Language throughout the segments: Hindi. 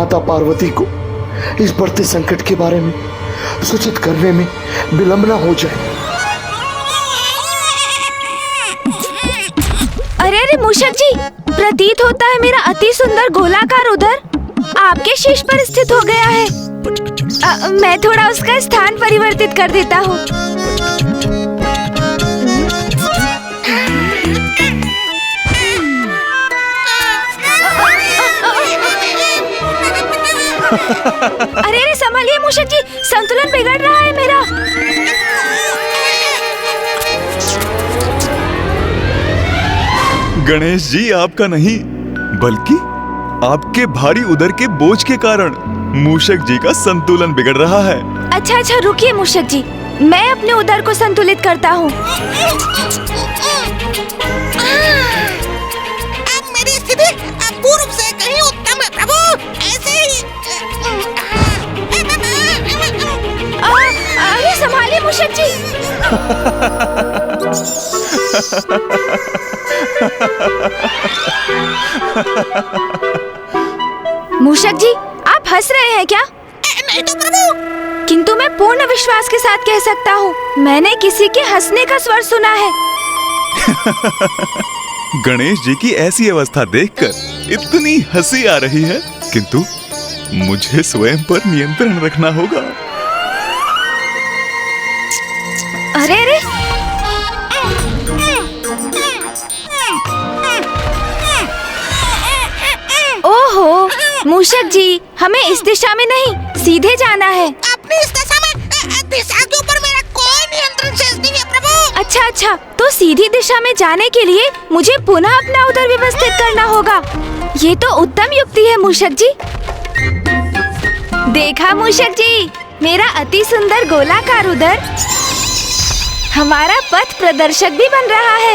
माता पार्वती को इस बढ़ते संकट के बारे में सूचित करने में विलंब न हो जाए। अरे अरे मूषक जी, प्रतीत होता है मेरा अति सुंदर गोलाकार उदर आपके शीश पर स्थित हो गया है। मैं थोड़ा उसका स्थान परिवर्तित कर देता हूँ। अरे अरे संभालिए मूषक जी, संतुलन बिगड़ रहा है मेरा। गणेश जी, आपका नहीं बल्कि आपके भारी उदर के बोझ के कारण मूषक जी का संतुलन बिगड़ रहा है। अच्छा अच्छा रुकिए मूषक जी, मैं अपने उदर को संतुलित करता हूँ। अब मेरी स्थिति पूर्व से कहीं उत्तम है प्रभु। ऐसे ही अरे संभालिए मूषक जी। मूषक जी, आप हंस रहे हैं क्या? नहीं तो प्रभु। किंतु मैं पूर्ण विश्वास के साथ कह सकता हूँ, मैंने किसी के हंसने का स्वर सुना है। गणेश जी की ऐसी अवस्था देखकर इतनी हंसी आ रही है, किंतु मुझे स्वयं पर नियंत्रण रखना होगा। अरे अरे, ओहो मूषक जी, हमें इस दिशा में नहीं, सीधे जाना है। अपनी इस दिशा में दिशा के ऊपर मेरा कोई नियंत्रण शेष नहीं है प्रभु। अच्छा अच्छा, तो सीधी दिशा में जाने के लिए मुझे पुनः अपना उदर व्यवस्थित करना होगा। ये तो उत्तम युक्ति है मूषक जी। देखा मूषक जी, मेरा अति सुंदर गोलाकार उदर हमारा पथ प्रदर्शक भी बन रहा है।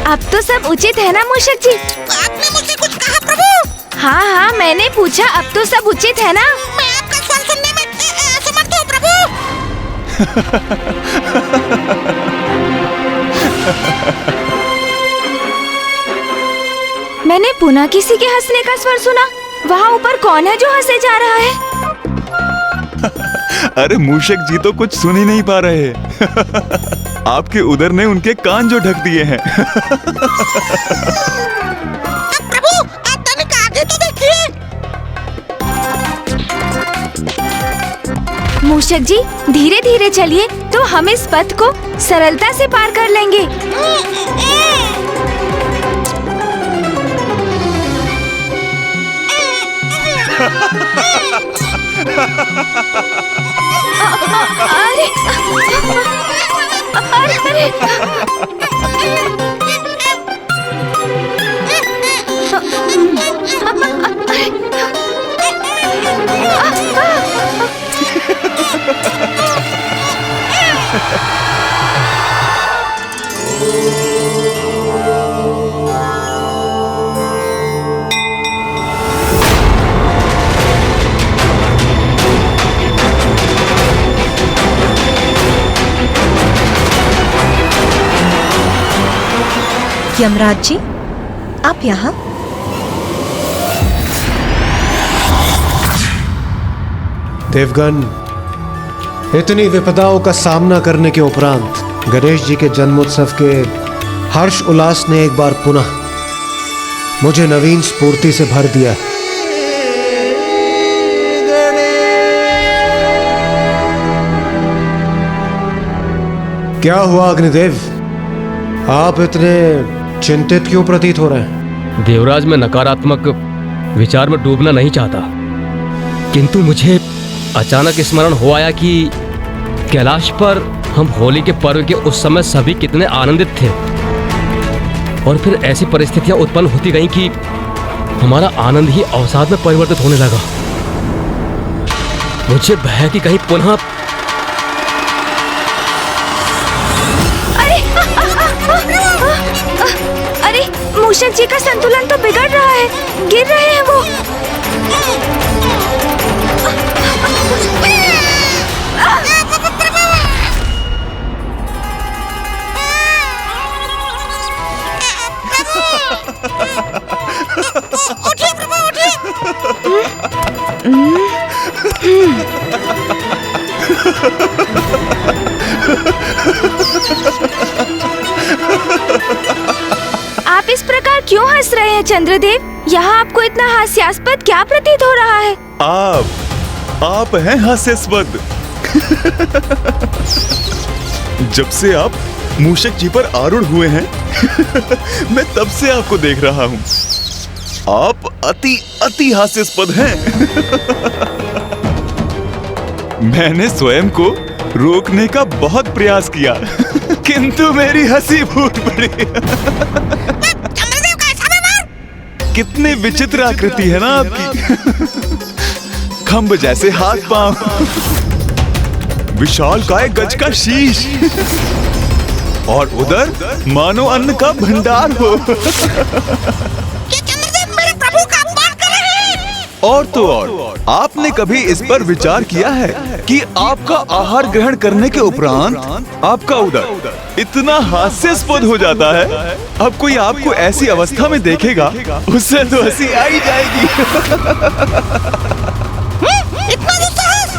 अब तो सब उचित है ना मूषक जी? आपने मुझसे कुछ कहा प्रभु? हाँ हाँ, मैंने पूछा अब तो सब उचित है ना? मैं आपका स्वर सुनने में असमर्थ हूँ प्रभु। मैंने पुनः किसी के हंसने का स्वर सुना। वहाँ ऊपर कौन है जो हंसे जा रहा है? अरे मूषक जी तो कुछ सुन ही नहीं पा रहे। आपके उदर ने उनके कान जो ढक दिए हैं। प्रभु, आप तनिक आगे तो देखिए। मूषक जी, धीरे धीरे चलिए तो हम इस पथ को सरलता से पार कर लेंगे। अरे अरे यमराज जी, आप यहाँ? देवगण, इतनी विपदाओं का सामना करने के उपरांत गणेश जी के जन्मोत्सव के हर्ष उल्लास ने एक बार पुनः मुझे नवीन स्फूर्ति से भर दिया। क्या हुआ अग्निदेव, आप इतने चिंतित क्यों प्रतीत हो रहे हैं? देवराज, मैं नकारात्मक विचार में डूबना नहीं चाहता, किंतु मुझे अचानक स्मरण हो आया कि कैलाश पर हम होली के पर्व के उस समय सभी कितने आनंदित थे, और फिर ऐसी परिस्थितियां उत्पन्न होती गईं कि हमारा आनंद ही अवसाद में परिवर्तित होने लगा। मुझे भय है कि कहीं पुनः अरे मूषक जी का संतुलन तो बिगड़ रहा है, गिर रहे हैं वो। आप इस प्रकार क्यों हंस रहे हैं चंद्रदेव? यहाँ आपको इतना हास्यास्पद क्या प्रतीत हो रहा है? आप हैं हास्यास्पद। जब से आप मूषक जी पर आरूढ़ हुए हैं मैं तब से आपको देख रहा हूँ। आप अति हास्यास्पद हैं। मैंने स्वयं को रोकने का बहुत प्रयास किया किंतु मेरी हंसी फूट पड़ी। चंद्रदेव का ऐसा व्यवहार! कितनी विचित्र आकृति है ना आपकी। खंभ जैसे हाथ पांव, विशाल काय गज का शीश और उधर मानो अन्न का भंडार हो। ये चंद्रदेव मेरे प्रभु का अपमान कर रहे हैं। और तो और, आपने कभी इस पर विचार किया है कि आपका आहार ग्रहण करने के उपरांत आपका उदर इतना हास्यास्पद हो जाता है, अब कोई आपको ऐसी अवस्था में देखेगा उससे तो हंसी आ ही जाएगी। इतना दुस्साहस!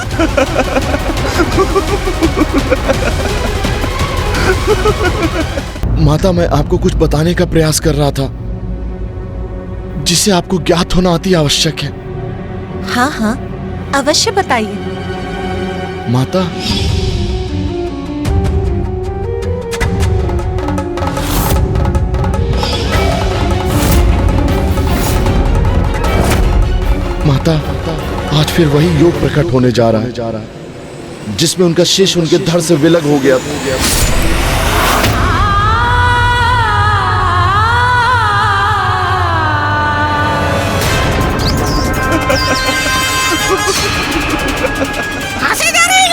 माता, मैं आपको कुछ बताने का प्रयास कर रहा था जिसे आपको ज्ञात होना अति आवश्यक है। हाँ हाँ, अवश्य बताइए। माता, माता, आज फिर वही योग प्रकट होने जा रहा है जिसमें उनका शिष्य उनके धड़ से विलग हो गया था। हंसे जा रहे हैं।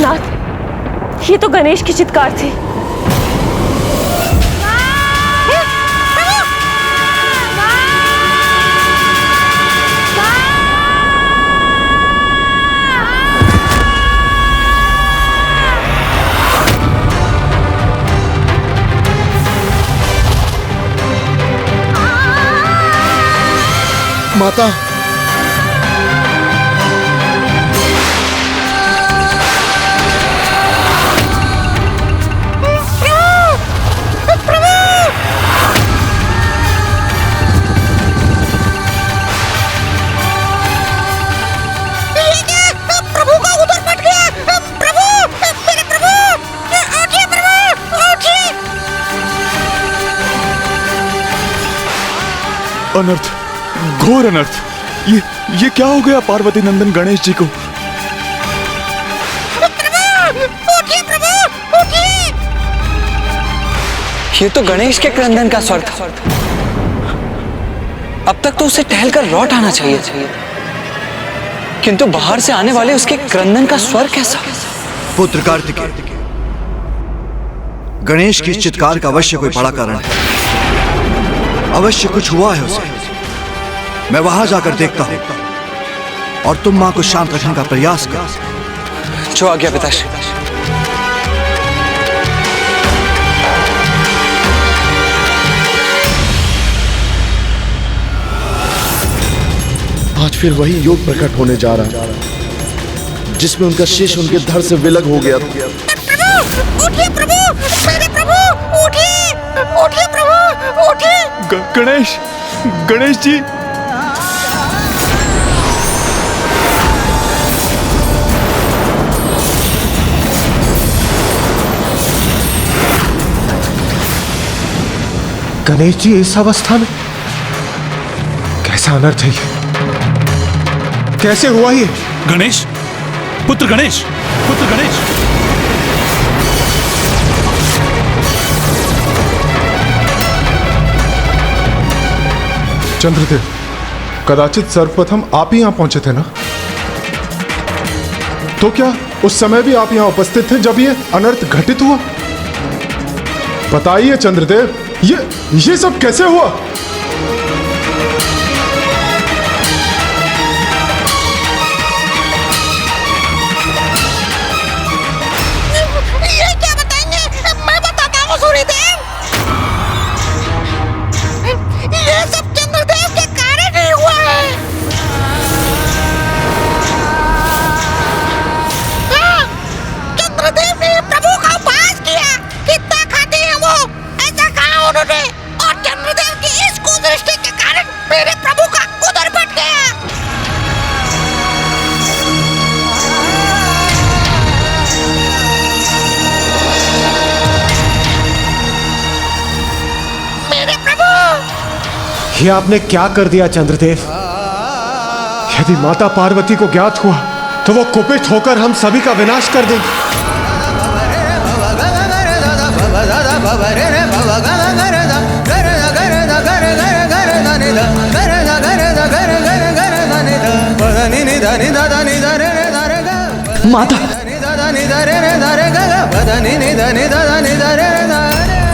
नाथ, ये तो गणेश की चित्कार थी। माता, अनर्थ, घोर अनर्थ। ये क्या हो गया पार्वती नंदन गणेश जी को? उठिए प्रभु, उठिए! ये तो गणेश के क्रंदन का स्वर था। अब तक तो उसे टहलकर लौट आना चाहिए, किंतु बाहर से आने वाले उसके क्रंदन का स्वर कैसा? पुत्र कार्तिकेय, गणेश की इस चित्कार का अवश्य कोई बड़ा कारण है। अवश्य कुछ हुआ है उसे। मैं वहां जाकर देखता हूं और तुम मां को शांत रखने का प्रयास कर। जो आज्ञा पिताश्री। आज फिर वही योग प्रकट होने जा रहा है जिसमें उनका शिष्य उनके धड़ से विलग हो गया था। प्रभु, उठिए प्रभु, मेरे प्रभु, उठिए, उठिए प्रभु, उठिए! गणेश जी, गणेश जी इस अवस्था में? कैसा अनर्थ है ये? कैसे हुआ ये? गणेश, पुत्र गणेश, पुत्र गणेश। चंद्रदेव, कदाचित सर्वप्रथम आप ही यहां पहुंचे थे ना? तो क्या उस समय भी आप यहां उपस्थित थे जब ये अनर्थ घटित हुआ? बताइए चंद्रदेव, ये सब कैसे हुआ? ये क्या बताएंगे? मैं बताता हूँ सूर्यदेव। ये सब चंद्रदेव के कारण ही हुआ है। हाँ, चंद्रदेव ने प्रभु का उपहास किया। कितना खाते हैं वो, ऐसा कहा उन्होंने। और चंद्रदेव की इस कुदृष्टि के कारण मेरे प्रभु का उदर फट गया। मेरे प्रभु, ये आपने क्या कर दिया चंद्रदेव? यदि माता पार्वती को ज्ञात हुआ तो वो कुपित होकर हम सभी का विनाश कर देगी। माता,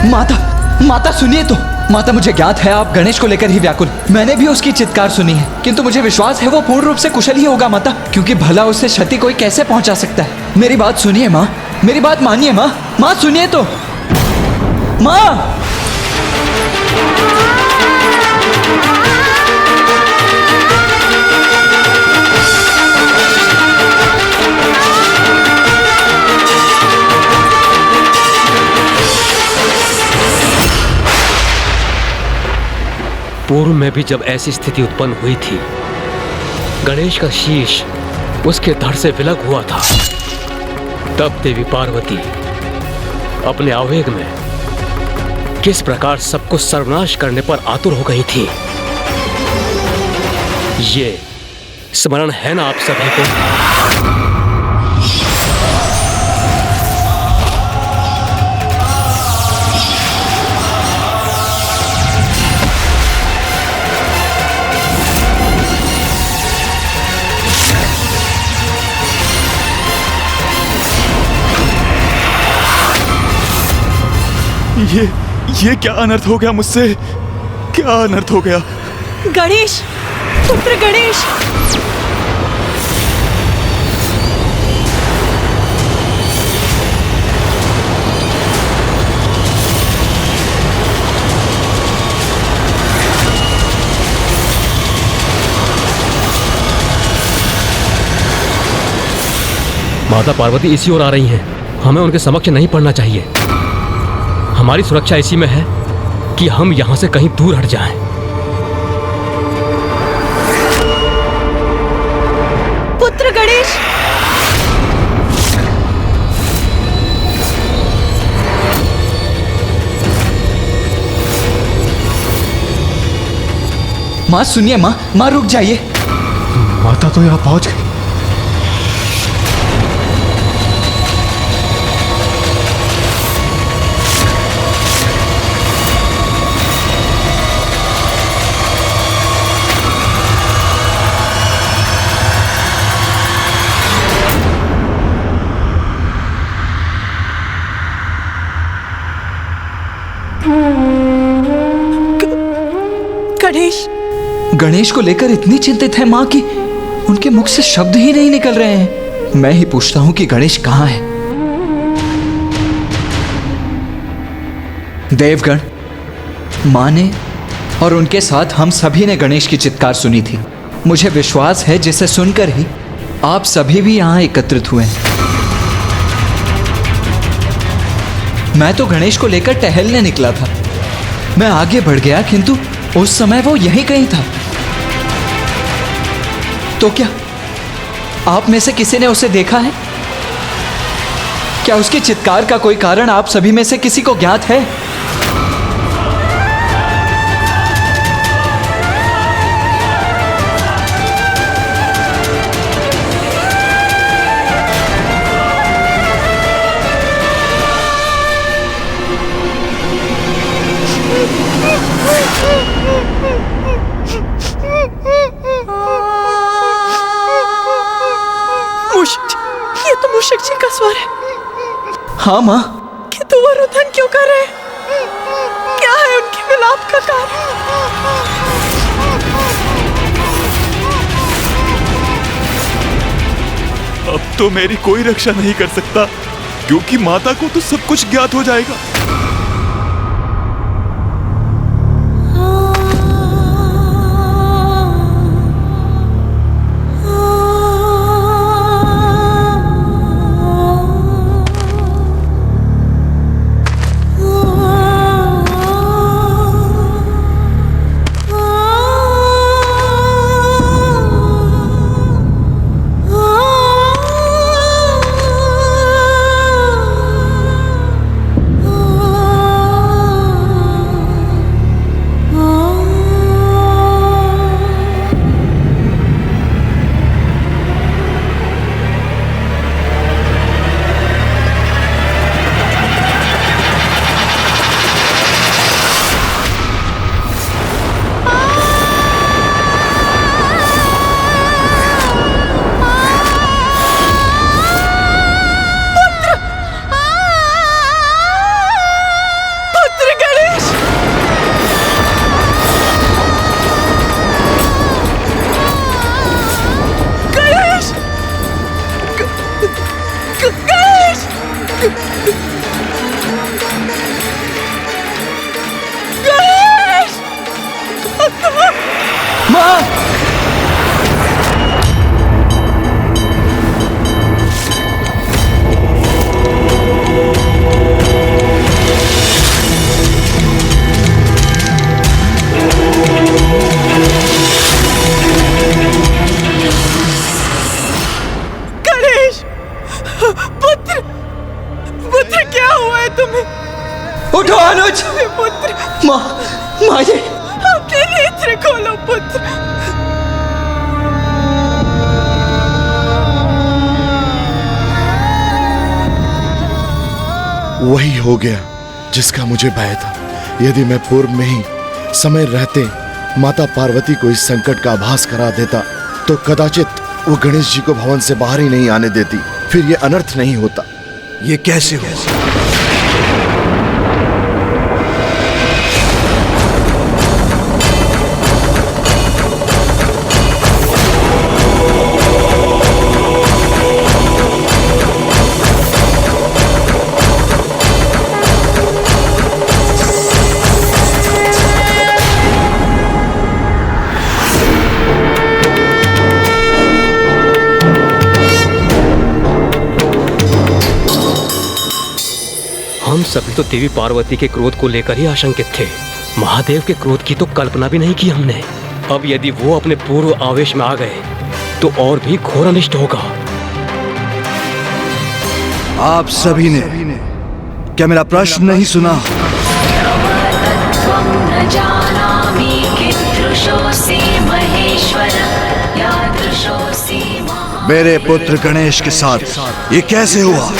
माता, माता सुनिए तो। माता, मुझे ज्ञात है आप गणेश को लेकर ही व्याकुल। मैंने भी उसकी चित्कार सुनी है, किंतु मुझे विश्वास है वो पूर्ण रूप से कुशल ही होगा माता, क्योंकि भला उससे क्षति कोई कैसे पहुंचा सकता है। मेरी बात सुनिए माँ, मेरी बात मानिए माँ। माँ सुनिए तो। माँ, पूर्व में भी जब ऐसी स्थिति उत्पन्न हुई थी, गणेश का शीश उसके धड़ से विलग हुआ था। तब देवी पार्वती अपने आवेग में किस प्रकार सबको सर्वनाश करने पर आतुर हो गई थी, ये स्मरण है ना आप सभी को? ये क्या अनर्थ हो गया मुझसे? क्या अनर्थ हो गया? गणेश, पुत्र गणेश। माता पार्वती इसी ओर आ रही हैं। हमें उनके समक्ष नहीं पड़ना चाहिए। हमारी सुरक्षा इसी में है कि हम यहां से कहीं दूर हट जाएं। पुत्र गणेश, माँ सुनिए माँ, माँ रुक जाइए। माता तो यहाँ पहुंच गई। गणेश, गणेश को लेकर इतनी चिंतित है माँ कि उनके मुख से शब्द ही नहीं निकल रहे हैं। मैं ही पूछता हूँ कि गणेश कहाँ है? देवगण, माँ ने और उनके साथ हम सभी ने गणेश की चित्कार सुनी थी। मुझे विश्वास है जिसे सुनकर ही आप सभी भी यहाँ एकत्रित हुए हैं। मैं तो गणेश को लेकर टहलने निकला था। मैं आगे बढ़ गया, किंतु उस समय वो यहीं कहीं था। तो क्या आप में से किसी ने उसे देखा है? क्या उसकी चित्कार का कोई कारण आप सभी में से किसी को ज्ञात है? मूषक जी, ये तो मूषक जी का स्वर है। हाँ माँ। किंतु वो रुदन क्यों कर रहे हैं? क्या है उनके विलाप का कारण? अब तो मेरी कोई रक्षा नहीं कर सकता, क्योंकि माता को तो सब कुछ ज्ञात हो जाएगा। उठो अनुज। पुत्र, माँ ये अपने नेत्र खोलो पुत्र। वही हो गया जिसका मुझे भय था। यदि मैं पूर्व में ही समय रहते माता पार्वती को इस संकट का आभास करा देता तो कदाचित वो गणेश जी को भवन से बाहर ही नहीं आने देती, फिर ये अनर्थ नहीं होता। ये कैसे हो? हम सभी तो देवी पार्वती के क्रोध को लेकर ही आशंकित थे। महादेव के क्रोध की तो कल्पना भी नहीं की हमने। अब यदि वो अपने पूर्व आवेश में आ गए तो और भी घोर अनिष्ट होगा। आप सभी ने क्या मेरा प्रश्न नहीं सुना? मेरे पुत्र गणेश के साथ ये कैसे हुआ?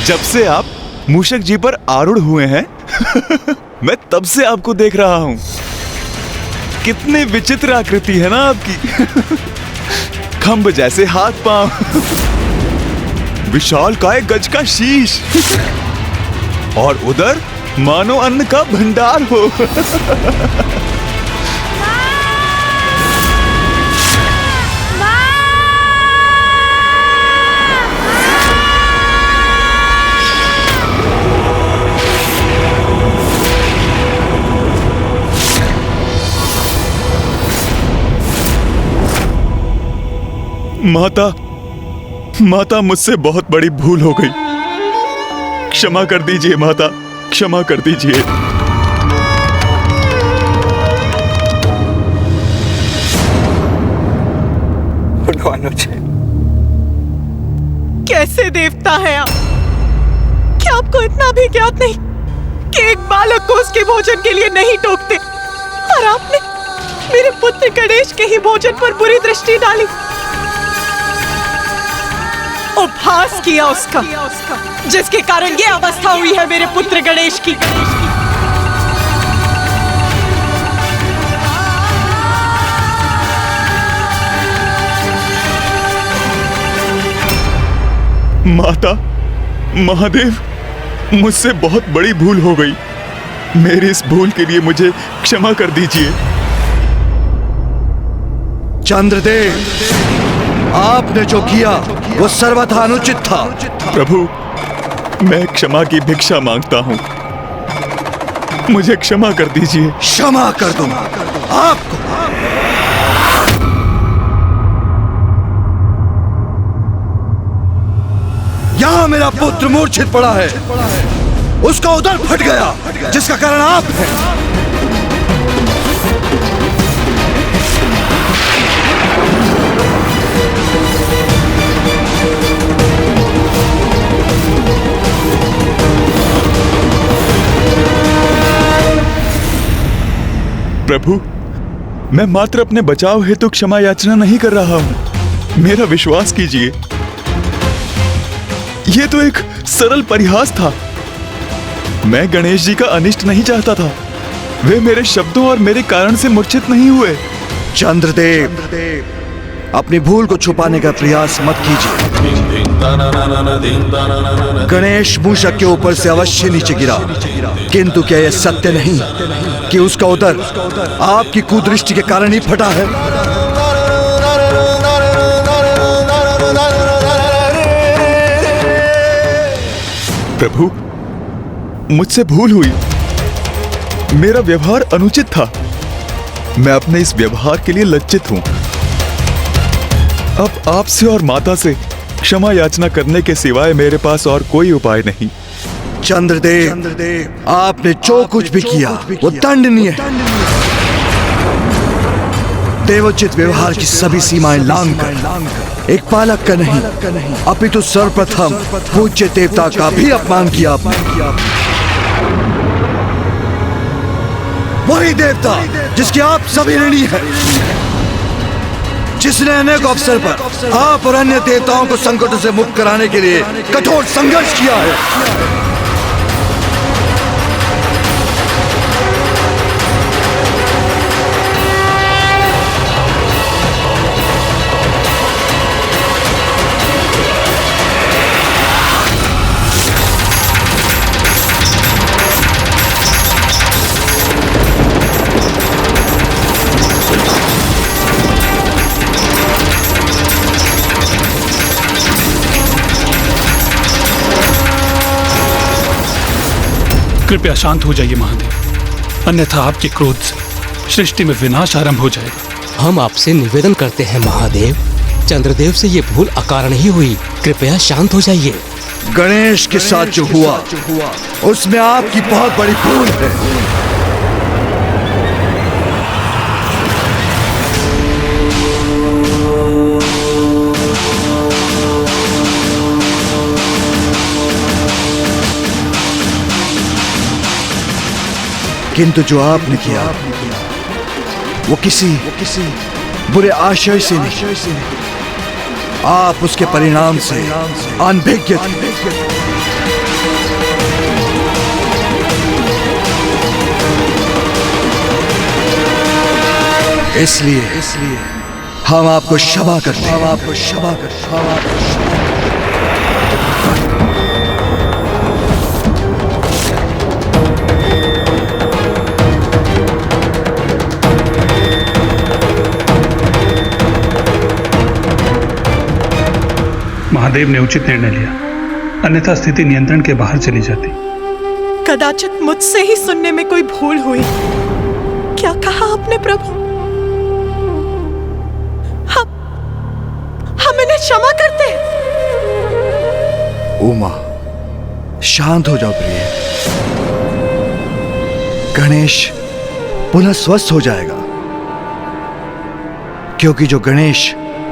जब से आप मूषक जी पर आरूढ़ हुए हैं मैं तब से आपको देख रहा हूं। कितनी विचित्र आकृति है ना आपकी। खंभ जैसे हाथ पांव, विशाल काय गज का शीश और उधर मानो अन्न का भंडार हो। माता मुझसे बहुत बड़ी भूल हो गई। क्षमा कर दीजिए माता, क्षमा कर दीजिए। कैसे देवता है आप? क्या आपको इतना भी ज्ञात नहीं कि एक बालक को उसके भोजन के लिए नहीं टोकते? और आपने मेरे पुत्र गणेश के ही भोजन पर बुरी दृष्टि डाली, उपहास किया उसका, जिसके कारण ये अवस्था हुई है मेरे पुत्र गणेश की। माता, महादेव, मुझसे बहुत बड़ी भूल हो गई। मेरी इस भूल के लिए मुझे क्षमा कर दीजिए। चंद्रदेव, आपने जो किया वो सर्वथा अनुचित था। प्रभु, मैं क्षमा की भिक्षा मांगता हूँ, मुझे क्षमा कर दीजिए। क्षमा कर दूंगा आपको। यहाँ मेरा पुत्र मूर्छित पड़ा है, उसका उदर फट गया, जिसका कारण आप हैं। प्रभु, मैं मात्र अपने बचाव हेतु क्षमा याचना नहीं कर रहा हूँ, मेरा विश्वास कीजिए। ये तो एक सरल परिहास था। मैं गणेश जी का अनिष्ट नहीं चाहता था। वे मेरे शब्दों और मेरे कारण से मूर्छित नहीं हुए। चंद्रदेव, अपनी भूल को छुपाने का प्रयास मत कीजिए। गणेश मूषक के ऊपर से अवश्य नीचे गिरा, किंतु क्या यह सत्य नहीं कि उसका उदर आपकी कुदृष्टि के कारण ही फटा है? प्रभु, मुझसे भूल हुई। मेरा व्यवहार अनुचित था। मैं अपने इस व्यवहार के लिए लज्जित हूं। अब आपसे और माता से क्षमा याचना करने के सिवाय मेरे पास और कोई उपाय नहीं। चंद्रदेव, आपने जो कुछ भी किया वो दंडनीय है। देवोचित व्यवहार की सभी सीमाएं लांघकर एक बालक का नहीं अपितु सर्वप्रथम पूज्य देवता का भी अपमान किया। वही देवता जिसके आप सभी ऋणी हैं, जिसने अनेक अवसर पर आप और अन्य देवताओं को संकटों से मुक्त कराने के लिए कठोर संघर्ष किया है। कृपया शांत हो जाइए महादेव, अन्यथा आपके क्रोध से सृष्टि में विनाश आरंभ हो जाएगा। हम आपसे निवेदन करते हैं महादेव, चंद्रदेव से ये भूल अकारण ही हुई, कृपया शांत हो जाइए। गणेश के साथ जो हुआ उसमें आपकी बहुत बड़ी भूल है। किंतु जो आपने किया वो किसी बुरे आशय से नहीं, आप उसके परिणाम से अनभिज्ञ थे। इसलिए हम आपको क्षमा करते हैं। महादेव ने उचित निर्णय लिया, अन्यथा स्थिति नियंत्रण के बाहर चली जाती। कदाचित मुझसे ही सुनने में कोई भूल हुई। क्या कहा आपने प्रभु? हम उमा, शांत हो जाओ प्रिय। गणेश पुनः स्वस्थ हो जाएगा, क्योंकि जो गणेश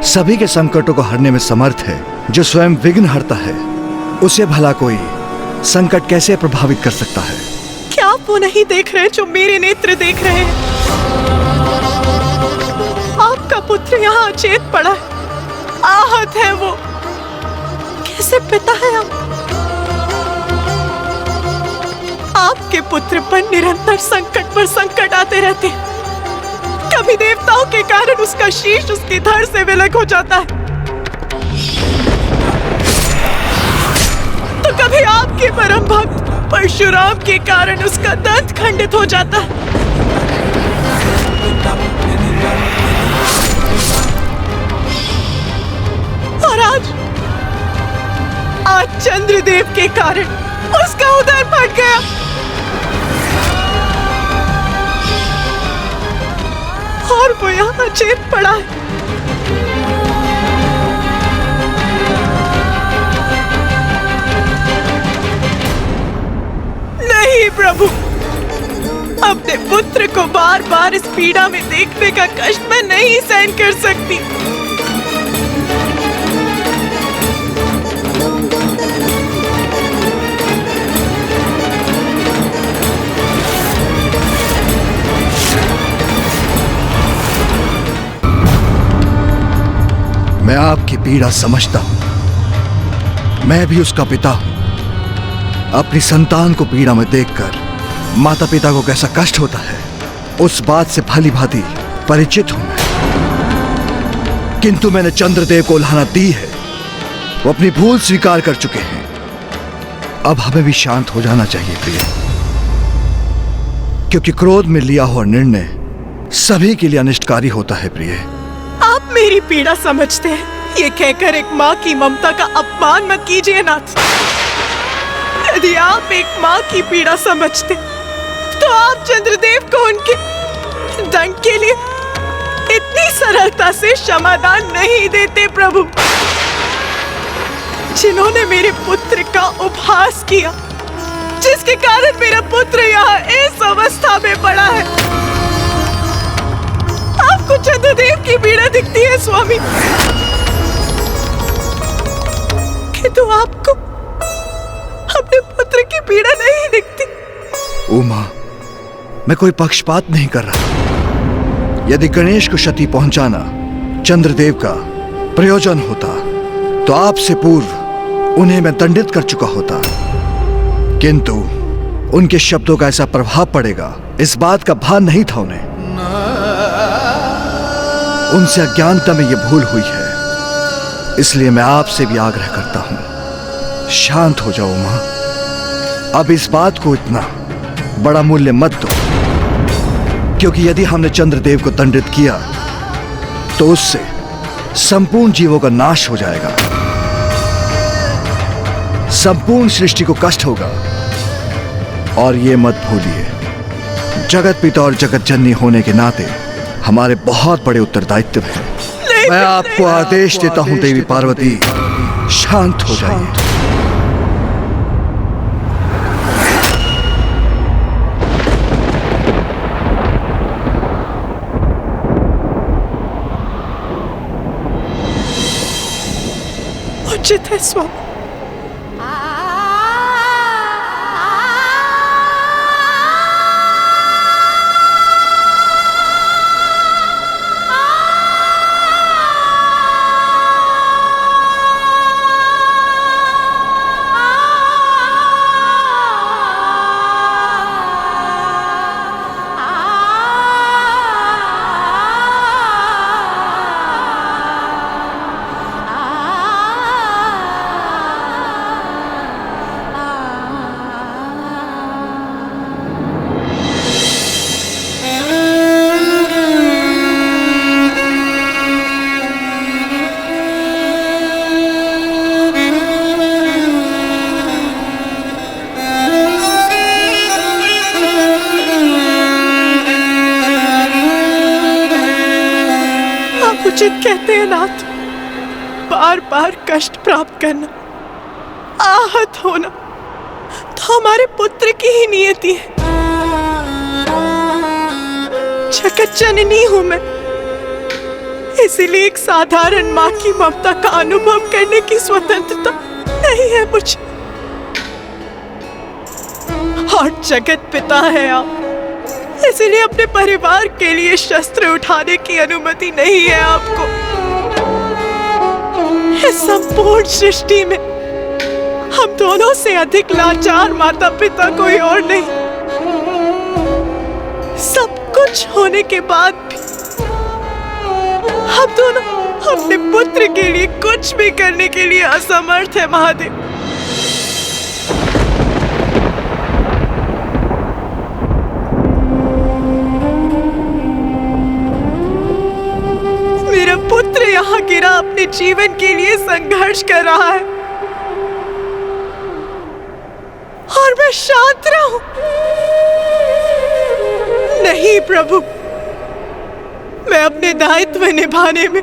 सभी के संकटों को हरने में समर्थ है, जो स्वयं विघ्न हरता है, उसे भला कोई संकट कैसे प्रभावित कर सकता है? क्या आप वो नहीं देख रहे जो मेरे नेत्र देख रहे हैं? आपका पुत्र यहाँ अचेत पड़ा है, आहत है वो। कैसे पिता है आप? आपके पुत्र पर निरंतर संकट पर संकट आते रहते हैं। कभी देवताओं के कारण उसका शीश उसकी धड़ से विलग हो जाता है, तो कभी आपके परम भक्त परशुराम के कारण उसका दंत खंडित हो जाता है। और आज चंद्रदेव के कारण उसका उदर फट गया। और वो यहाँ अचेत पड़ा है। नहीं प्रभु, अपने पुत्र को बार बार इस पीड़ा में देखने का कष्ट मैं नहीं सहन कर सकती। मैं आपकी पीड़ा समझता हूं। मैं भी उसका पिता हूं। अपनी संतान को पीड़ा में देखकर माता पिता को कैसा कष्ट होता है, उस बात से भली भांति परिचित हूं मैं। किंतु मैंने चंद्रदेव को उल्हाना दी है। वो अपनी भूल स्वीकार कर चुके हैं। अब हमें भी शांत हो जाना चाहिए प्रिय, क्योंकि क्रोध में लिया हुआ निर्णय सभी के लिए अनिष्टकारी होता है प्रिय। आप मेरी पीड़ा समझते हैं, ये कहकर एक माँ की ममता का अपमान मत कीजिए नाथ। यदि आप एक माँ की पीड़ा समझते तो आप चंद्रदेव को उनके दंड के लिए इतनी सरलता से क्षमादान नहीं देते प्रभु। जिन्होंने मेरे पुत्र का उपहास किया, जिसके कारण मेरा पुत्र यहाँ इस अवस्था में पड़ा है, आपको चंद्रदेव की पीड़ा दिखती है स्वामी, किंतु आपको अपने पुत्र की पीड़ा नहीं दिखती। उमा, मैं कोई पक्षपात नहीं कर रहा। यदि गणेश को क्षति पहुंचाना चंद्रदेव का प्रयोजन होता तो आपसे पूर्व उन्हें मैं दंडित कर चुका होता, किंतु उनके शब्दों का ऐसा प्रभाव पड़ेगा, इस बात का भान नहीं था उन्हें। उनसे अज्ञानता में यह भूल हुई है, इसलिए मैं आपसे भी आग्रह करता हूं, शांत हो जाओ मां। अब इस बात को इतना बड़ा मूल्य मत दो, क्योंकि यदि हमने चंद्रदेव को दंडित किया तो उससे संपूर्ण जीवों का नाश हो जाएगा, संपूर्ण सृष्टि को कष्ट होगा। और ये मत भूलिए, जगत पिता और जगत जननी होने के नाते हमारे बहुत बड़े उत्तरदायित्व हैं। मैं आपको आदेश देता हूं देवी पार्वती, शांत हो जाइए। उचित है स्वामी। उचित कहते हैं नाथ, बार बार कष्ट प्राप्त करना आहत होना तो हमारे पुत्र की ही नियति है। जगत जननी हूं मैं, इसलिए एक साधारण माँ की ममता का अनुभव करने की स्वतंत्रता नहीं है मुझे। और जगत पिता है आप, इसलिए अपने परिवार के लिए शस्त्र उठाने की अनुमति नहीं है आपको। इस संपूर्ण सृष्टि में हम दोनों से अधिक लाचार माता पिता कोई और नहीं। सब कुछ होने के बाद भी हम दोनों अपने पुत्र के लिए कुछ भी करने के लिए असमर्थ है महादेव। मेरा पुत्र यहाँ गिरा अपने जीवन के लिए संघर्ष कर रहा है और मैं शांत रहूं? नहीं प्रभु, मैं अपने दायित्व निभाने में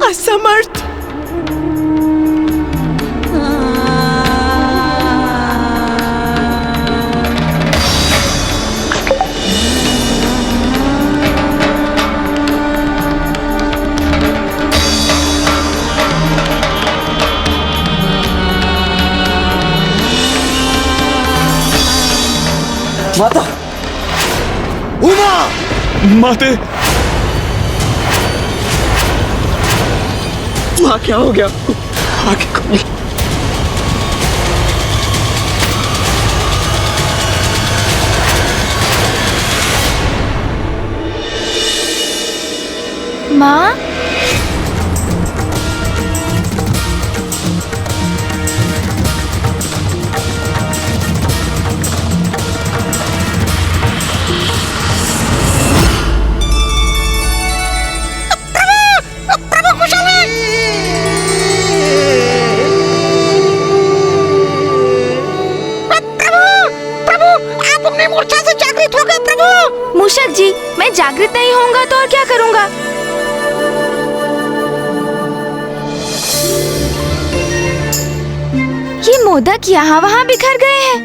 असमर्थ। माता, उमा, माते, माँ क्या हो गया? आगे खोल। माँ, मूषक जी, मैं जागृत नहीं होऊंगा तो और क्या करूंगा? ये मोदक यहाँ वहाँ बिखर गए हैं।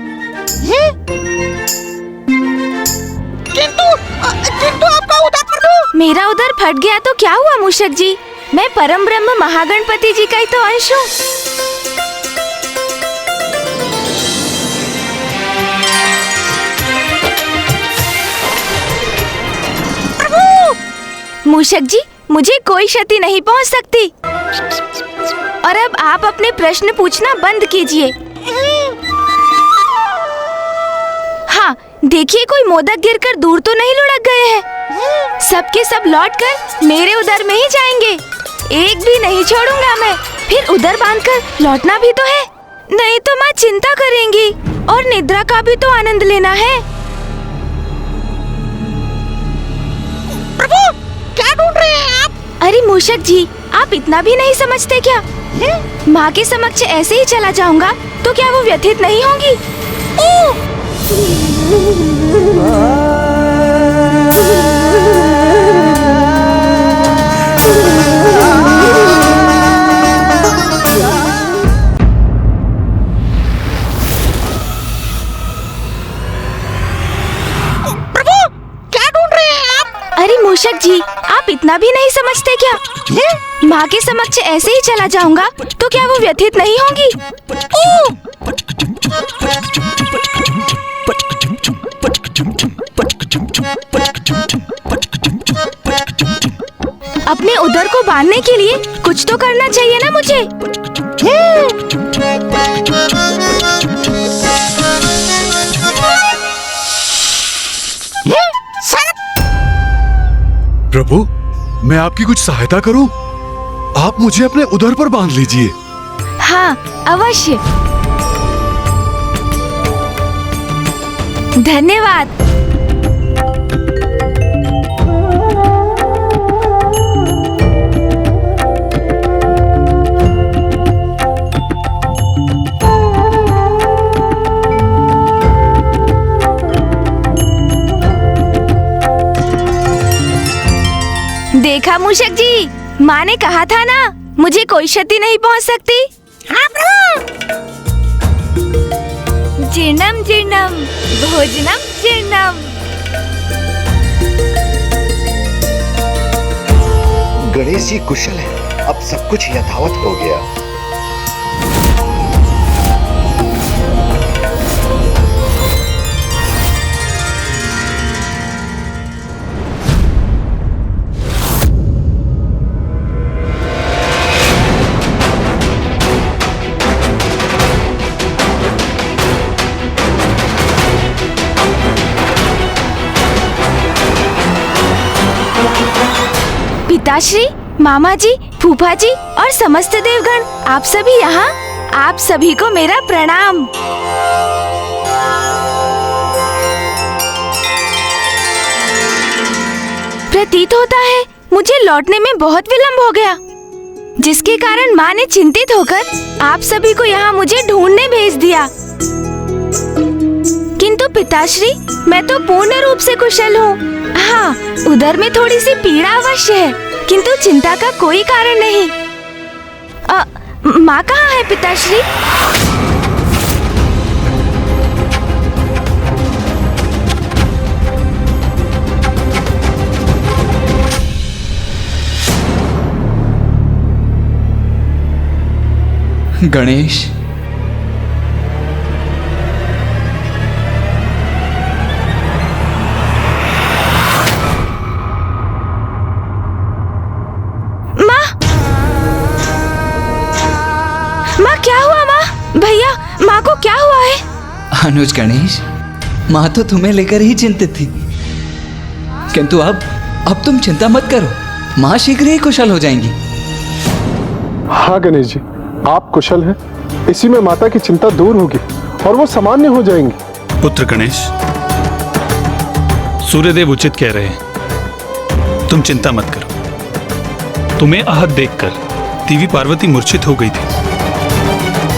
किंतु आपका उदर प्रभु। मेरा उदर फट गया तो क्या हुआ मूषक जी? मैं परम ब्रह्म महागणपति जी का ही तो अंश हूँ। मूषक जी, मुझे कोई क्षति नहीं पहुंच सकती। और अब आप अपने प्रश्न पूछना बंद कीजिए। हाँ, देखिए कोई मोदक गिरकर दूर तो नहीं लुढ़क गए हैं। सबके सब लौटकर मेरे उदर में ही जाएंगे। एक भी नहीं छोड़ूंगा मैं। फिर उदर बांधकर लौटना भी तो है, नहीं तो माँ चिंता करेंगी और निद्रा का भी तो आनंद लेना है। प्रभु, क्या ढूंढ रहे हैं आप? अरे मूषक जी, आप इतना भी नहीं समझते क्या? माँ के समक्ष ऐसे ही चला जाऊंगा तो क्या वो व्यथित नहीं होंगी? प्रभु, क्या ढूंढ रहे हैं आप? अरे मूषक जी, आप इतना भी नहीं समझते क्या? माँ के समक्ष ऐसे ही चला जाऊंगा तो क्या वो व्यथित नहीं होंगी? अपने उदर को बांधने के लिए कुछ तो करना चाहिए ना मुझे। प्रभु, मैं आपकी कुछ सहायता करूं? आप मुझे अपने उदर पर बांध लीजिए। हाँ, अवश्य। धन्यवाद। देखा मूषक जी, माँ ने कहा था ना, मुझे कोई क्षति नहीं पहुँच सकती। हाँ प्रभु। जीर्णम जीर्णम भोजनम जीर्णम। गणेश जी कुशल है, अब सब कुछ यथावत हो गया। पिताश्री, मामा जी, फूफा जी और समस्त देवगण, आप सभी यहाँ। आप सभी को मेरा प्रणाम। प्रतीत होता है मुझे लौटने में बहुत विलंब हो गया, जिसके कारण माँ ने चिंतित होकर आप सभी को यहाँ मुझे ढूंढने भेज दिया। किंतु पिताश्री, मैं तो पूर्ण रूप से कुशल हूँ। हाँ, उधर में थोड़ी सी पीड़ा अवश्य है, किंतु चिंता का कोई कारण नहीं। माँ कहाँ है पिताश्री? गणेश, माँ क्या हुआ? माँ, भैया, माँ को क्या हुआ है? अनुज, गणेश, माँ तो तुम्हें लेकर ही चिंतित थी, किंतु अब तुम चिंता मत करो, माँ शीघ्र ही कुशल हो जाएंगी। हाँ गणेश जी, आप कुशल हैं, इसी में माता की चिंता दूर होगी और वो सामान्य हो जाएंगी। पुत्र गणेश, सूर्यदेव उचित कह रहे हैं, तुम चिंता मत करो। तुम्हें आहत देखकर देवी पार्वती मूर्छित हो गई थी,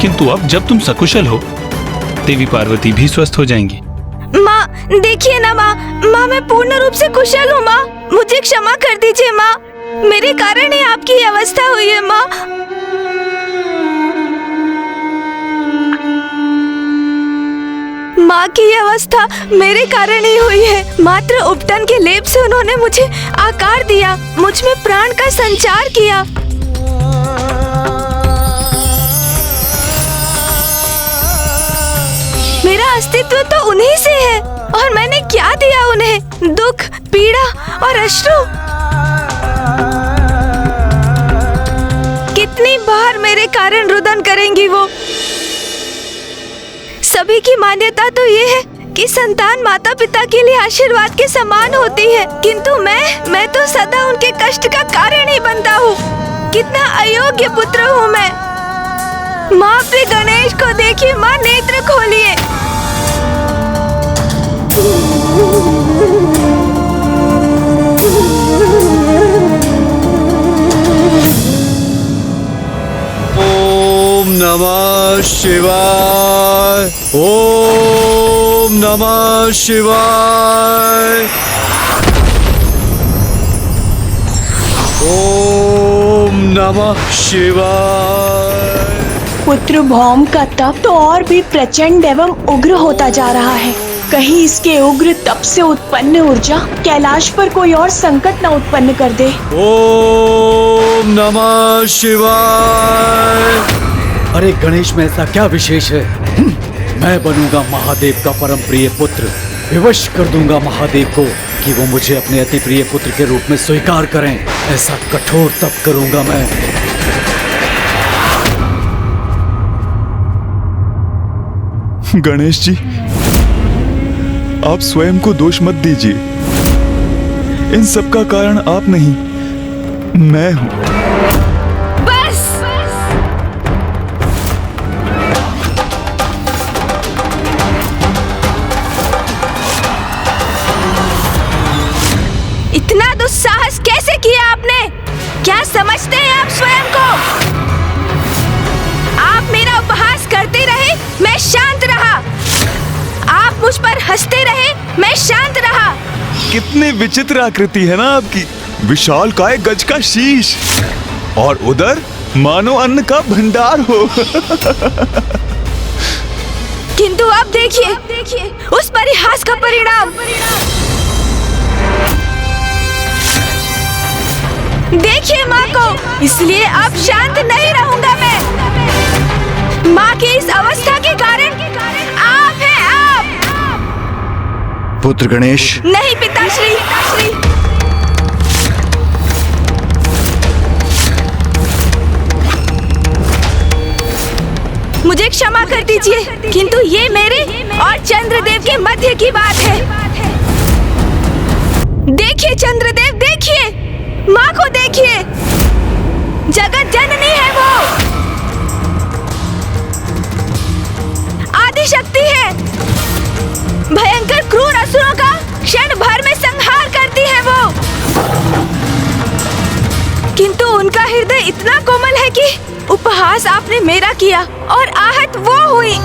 किंतु अब जब तुम सकुशल हो, देवी पार्वती भी स्वस्थ हो जाएंगी। माँ, देखिए ना माँ, मैं पूर्ण रूप से कुशल हूँ। माँ, मुझे क्षमा कर दीजिए माँ, मेरे कारण ही आपकी अवस्था हुई है। माँ, माँ की अवस्था मेरे कारण ही हुई है। मात्र उपटन के लेप से उन्होंने मुझे आकार दिया, मुझ में प्राण का संचार किया। मेरा अस्तित्व तो उन्हीं से है, और मैंने क्या दिया उन्हें? दुख, पीड़ा और अश्रु। कितनी बार मेरे कारण रुदन करेंगी वो? सभी की मान्यता तो ये है कि संतान माता पिता के लिए आशीर्वाद के समान होती है, किंतु मैं तो सदा उनके कष्ट का कारण ही बनता हूँ। कितना अयोग्य पुत्र हूँ मैं। माँ, अपने गणेश को देखिए। माँ, नेत्र खोलिए। ओम नमः शिवाय, ओम नमः शिवाय, ओम नमः शिवाय। पुत्र भौम का तप तो और भी प्रचंड एवं उग्र होता जा रहा है। कहीं इसके उग्र तप से उत्पन्न ऊर्जा कैलाश पर कोई और संकट न उत्पन्न कर दे। ओम नमः शिवाय। अरे गणेश में ऐसा क्या विशेष है? मैं बनूंगा महादेव का परम प्रिय पुत्र। विवश कर दूंगा महादेव को कि वो मुझे अपने अति प्रिय पुत्र के रूप में स्वीकार करें। ऐसा कठोर तप करूंगा मैं। गणेश जी, आप स्वयं को दोष मत दीजिए। इन सब का कारण आप नहीं, मैं हूं। बस। इतना दुस्साहस कैसे किया आपने? क्या समझते हैं आप स्वयं को? आप मेरा उपहास करते रहे, मैं शांत रहा। आप मुझ पर हंसते रहे, मैं शांत रहा। कितनी विचित्र आकृति है ना आपकी। विशाल काय गज का शीश और उधर मानो अन्न का भंडार हो। किंतु अब देखिए उस परिहास का परिणाम। देखिए माँ को, इसलिए अब शांत नहीं रहूंगा मैं। माँ की इस अवस्था के कारण आप हैं, आप। पुत्र गणेश। नहीं पिताश्री। मुझे क्षमा कर दीजिए, किंतु ये मेरे और चंद्रदेव के मध्य की बात है। देखिए चंद्रदेव, देखिए माँ को, देखिए जगत जननी है वो, आदि शक्ति है, भयंकर क्रूर असुरों का क्षण भर में संहार करती है वो। किंतु उनका हृदय इतना कोमल है कि उपहास आपने मेरा किया और आहत वो हुई।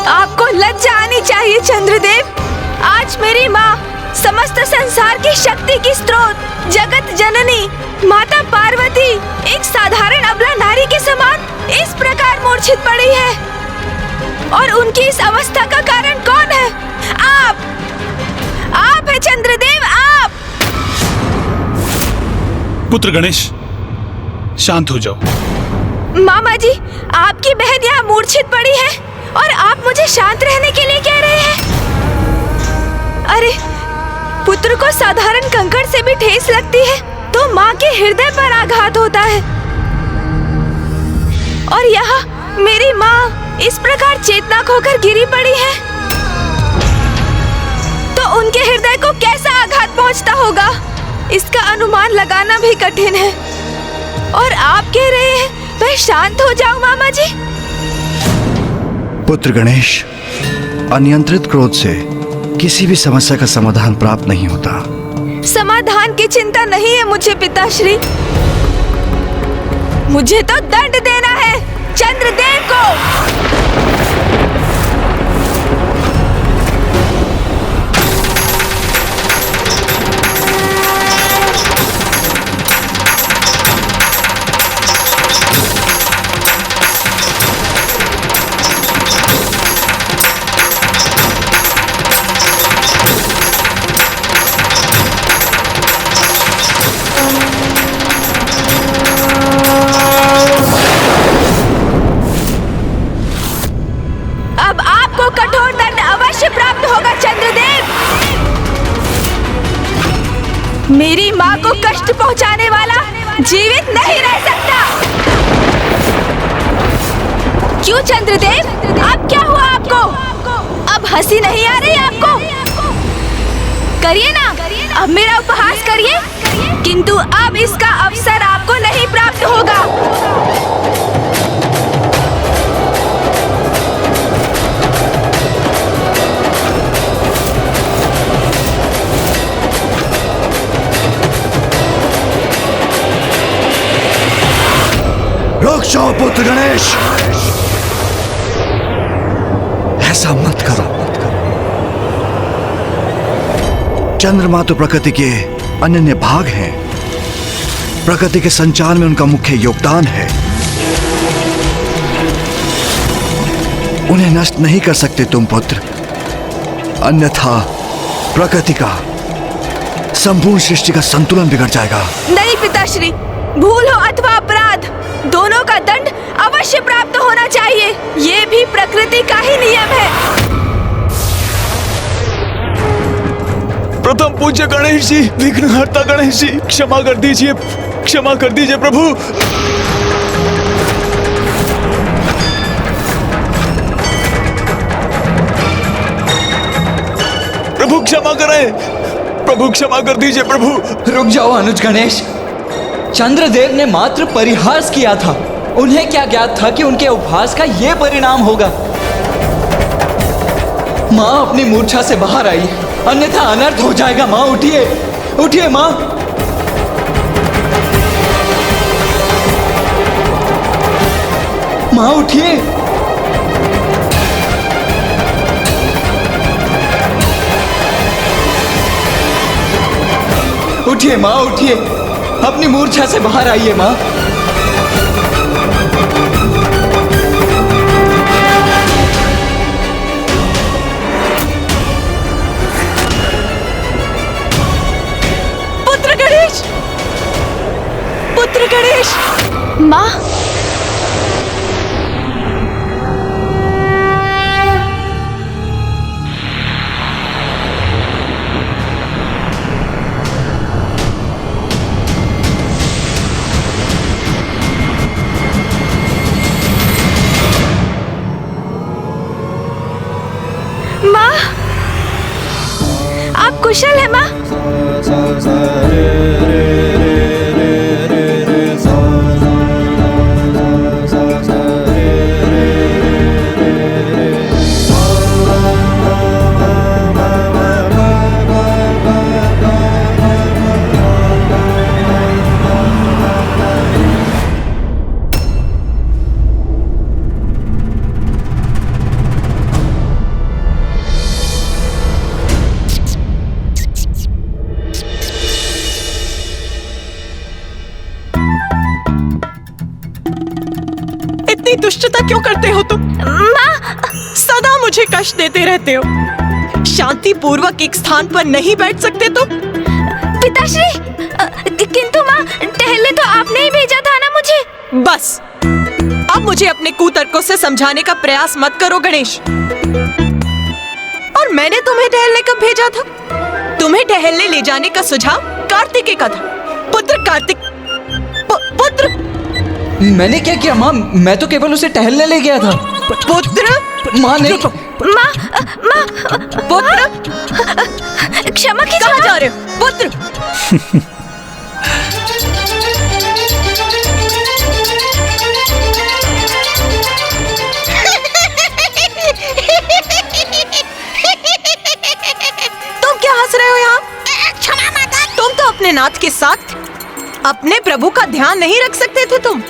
आपको लज्जा आनी चाहिए चंद्रदेव। आज मेरी माँ, समस्त संसार की शक्ति की स्रोत, जगत जननी माता पार्वती, एक साधारण अबला नारी के समान इस प्रकार मूर्छित पड़ी है। और उनकी इस अवस्था का कारण कौन है? आप है चंद्रदेव, आप। पुत्र गणेश, शांत हो जाओ। मामा जी, आपकी बहन यहाँ मूर्छित पड़ी है और आप मुझे शांत रहने के लिए कह रहे हैं? अरे, पुत्र को साधारण कंकड़ से भी ठेस लगती है तो माँ के हृदय पर आघात होता है। और यहाँ मेरी माँ इस प्रकार चेतना खोकर गिरी पड़ी है तो उनके हृदय को कैसा आघात पहुँचता होगा, इसका अनुमान लगाना भी कठिन है। और आप कह रहे हैं मैं शांत हो जाऊं मामा जी? पुत्र गणेश, अनियंत्रित क्रोध से किसी भी समस्या का समाधान प्राप्त नहीं होता। समाधान की चिंता नहीं है मुझे पिताश्री, मुझे तो दंड देना है चंद्रदेव को। मेरी माँ को कष्ट पहुँचाने वाला जीवित नहीं रह सकता। क्यों चंद्रदेव, अब क्या हुआ आपको? अब हंसी नहीं आ रही आपको? करिए ना, अब मेरा उपहास करिए, किंतु अब इसका अवसर आपको नहीं प्राप्त होगा। रुक जाओ पुत्र गणेश, ऐसा मत करो। चंद्रमा तो प्रकृति के अनन्य भाग हैं। प्रकृति के संचार में उनका मुख्य योगदान है। उन्हें नष्ट नहीं कर सकते तुम पुत्र, अन्यथा प्रकृति का, संपूर्ण सृष्टि का संतुलन बिगड़ जाएगा। नहीं पिताश्री, भूल हो अथवा अपराध, दोनों का दंड अवश्य प्राप्त होना चाहिए। ये भी प्रकृति का ही नियम है। प्रथम पूज्य गणेश जी, विघ्नहर्ता गणेश जी, क्षमा कर दीजिए, क्षमा कर दीजिए प्रभु। प्रभु क्षमा करें, प्रभु क्षमा कर दीजिए प्रभु। रुक जाओ अनुज गणेश, चंद्रदेव ने मात्र परिहास किया था। उन्हें क्या ज्ञात था कि उनके उपहास का ये परिणाम होगा। माँ अपनी मूर्छा से बाहर आई, अन्यथा अनर्थ हो जाएगा। माँ उठिए, उठिए माँ। माँ उठिए। उठिए माँ, उठिए, अपनी मूर्छा से बाहर आइए माँ। माँ, माँ, आप कुशल है माँ? इतनी दुष्टता क्यों करते हो तुम? माँ, सदा मुझे कष्ट देते रहते हो। शांति पूर्वक एक स्थान पर नहीं बैठ सकते तुम? पिताश्री, किंतु माँ, टहलने तो आपने ही भेजा था ना मुझे। बस, अब मुझे अपने कुतर्कों से समझाने का प्रयास मत करो गणेश। और मैंने तुम्हें टहलने कब भेजा था? तुम्हें टहलने ले जाने का सुझाव कार्तिकेय का था। पुत्र कार्तिक, पुत्र। मैंने क्या किया माँ? मैं तो केवल उसे टहलने ले गया था। पुत्र, माँ नहीं। माँ, माँ, पुत्र, क्षमा कीजिए। कहाँ जा रहे हो? पुत्र। तुम क्या हंस रहे हो यहाँ? क्षमा माता। तुम तो अपने नाथ के साथ अपने प्रभु का ध्यान नहीं रख सकते थे तुम?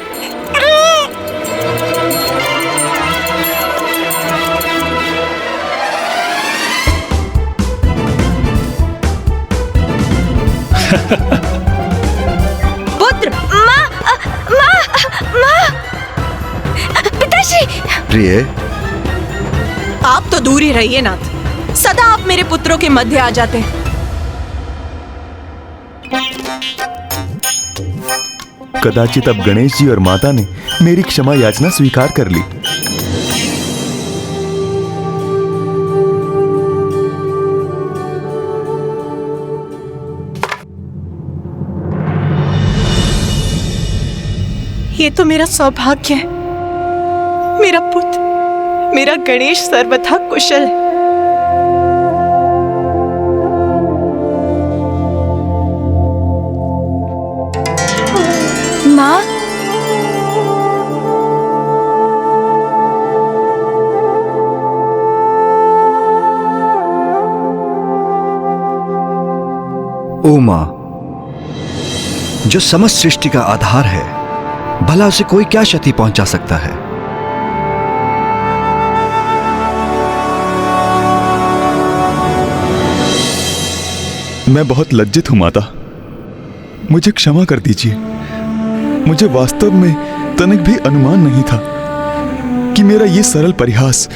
पुत्र। माँ, माँ, माँ, पिताश्री। प्रिय, आप तो दूर ही रहिए नाथ। सदा आप मेरे पुत्रों के मध्य आ जाते हैं। कदाचित अब गणेश जी और माता ने मेरी क्षमा याचना स्वीकार कर ली। ये तो मेरा सौभाग्य है। मेरा पुत्र, मेरा गणेश सर्वथा कुशल है। माँ, ओ मां, जो समस्त सृष्टि का आधार है, भला उसे कोई क्या क्षति पहुंचा सकता है? मैं बहुत लज्जित हूं माता, मुझे क्षमा कर दीजिए। मुझे वास्तव में तनिक भी अनुमान नहीं था कि मेरा ये सरल परिहास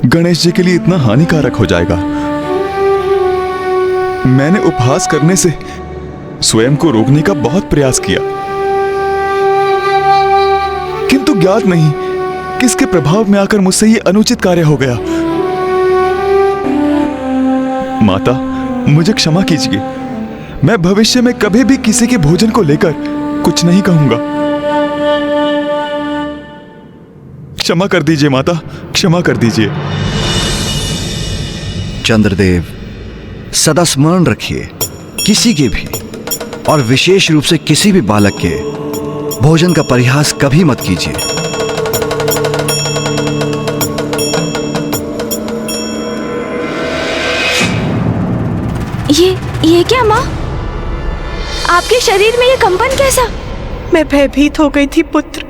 गणेश जी के लिए इतना हानिकारक हो जाएगा। मैंने उपहास करने से स्वयं को रोकने का बहुत प्रयास किया, किंतु ज्ञात नहीं किसके प्रभाव में आकर मुझसे ये अनुचित कार्य हो गया। माता, मुझे क्षमा कीजिए। मैं भविष्य में कभी भी किसी के भोजन को लेकर कुछ नहीं कहूंगा। क्षमा कर दीजिए माता, क्षमा कर दीजिए। चंद्रदेव, सदा स्मरण रखिए, किसी के भी और विशेष रूप से किसी भी बालक के भोजन का परिहास कभी मत कीजिए। ये क्या माँ? आपके शरीर में ये कंपन कैसा? मैं भयभीत हो गई थी पुत्र।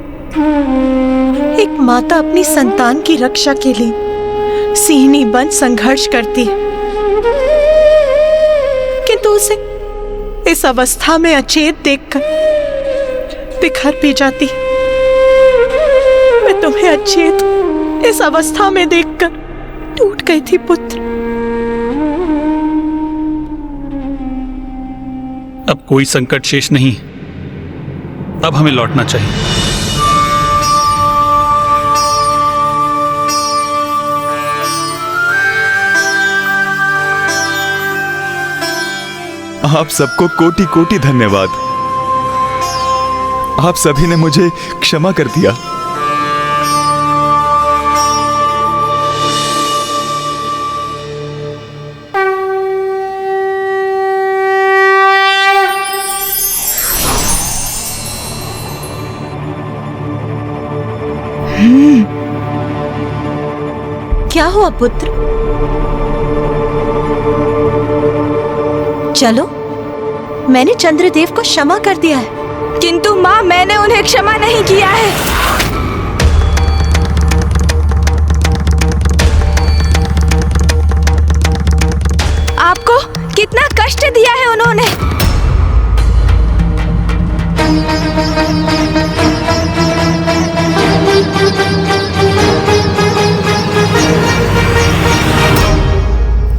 एक माता अपनी संतान की रक्षा के लिए सिंहनी बन संघर्ष करती है, किंतु उसे इस अवस्था में अचेत देखकर बिखर भी जाती। मैं तुम्हें अचेत इस अवस्था में देखकर टूट गई थी पुत्र। अब कोई संकट शेष नहीं, अब हमें लौटना चाहिए। आप सबको कोटि कोटि धन्यवाद। आप सभी ने मुझे क्षमा कर दिया। क्या हुआ पुत्र? चलो, मैंने चंद्रदेव को क्षमा कर दिया है। किंतु माँ, मैंने उन्हें क्षमा नहीं किया है। आपको कितना कष्ट दिया है उन्होंने।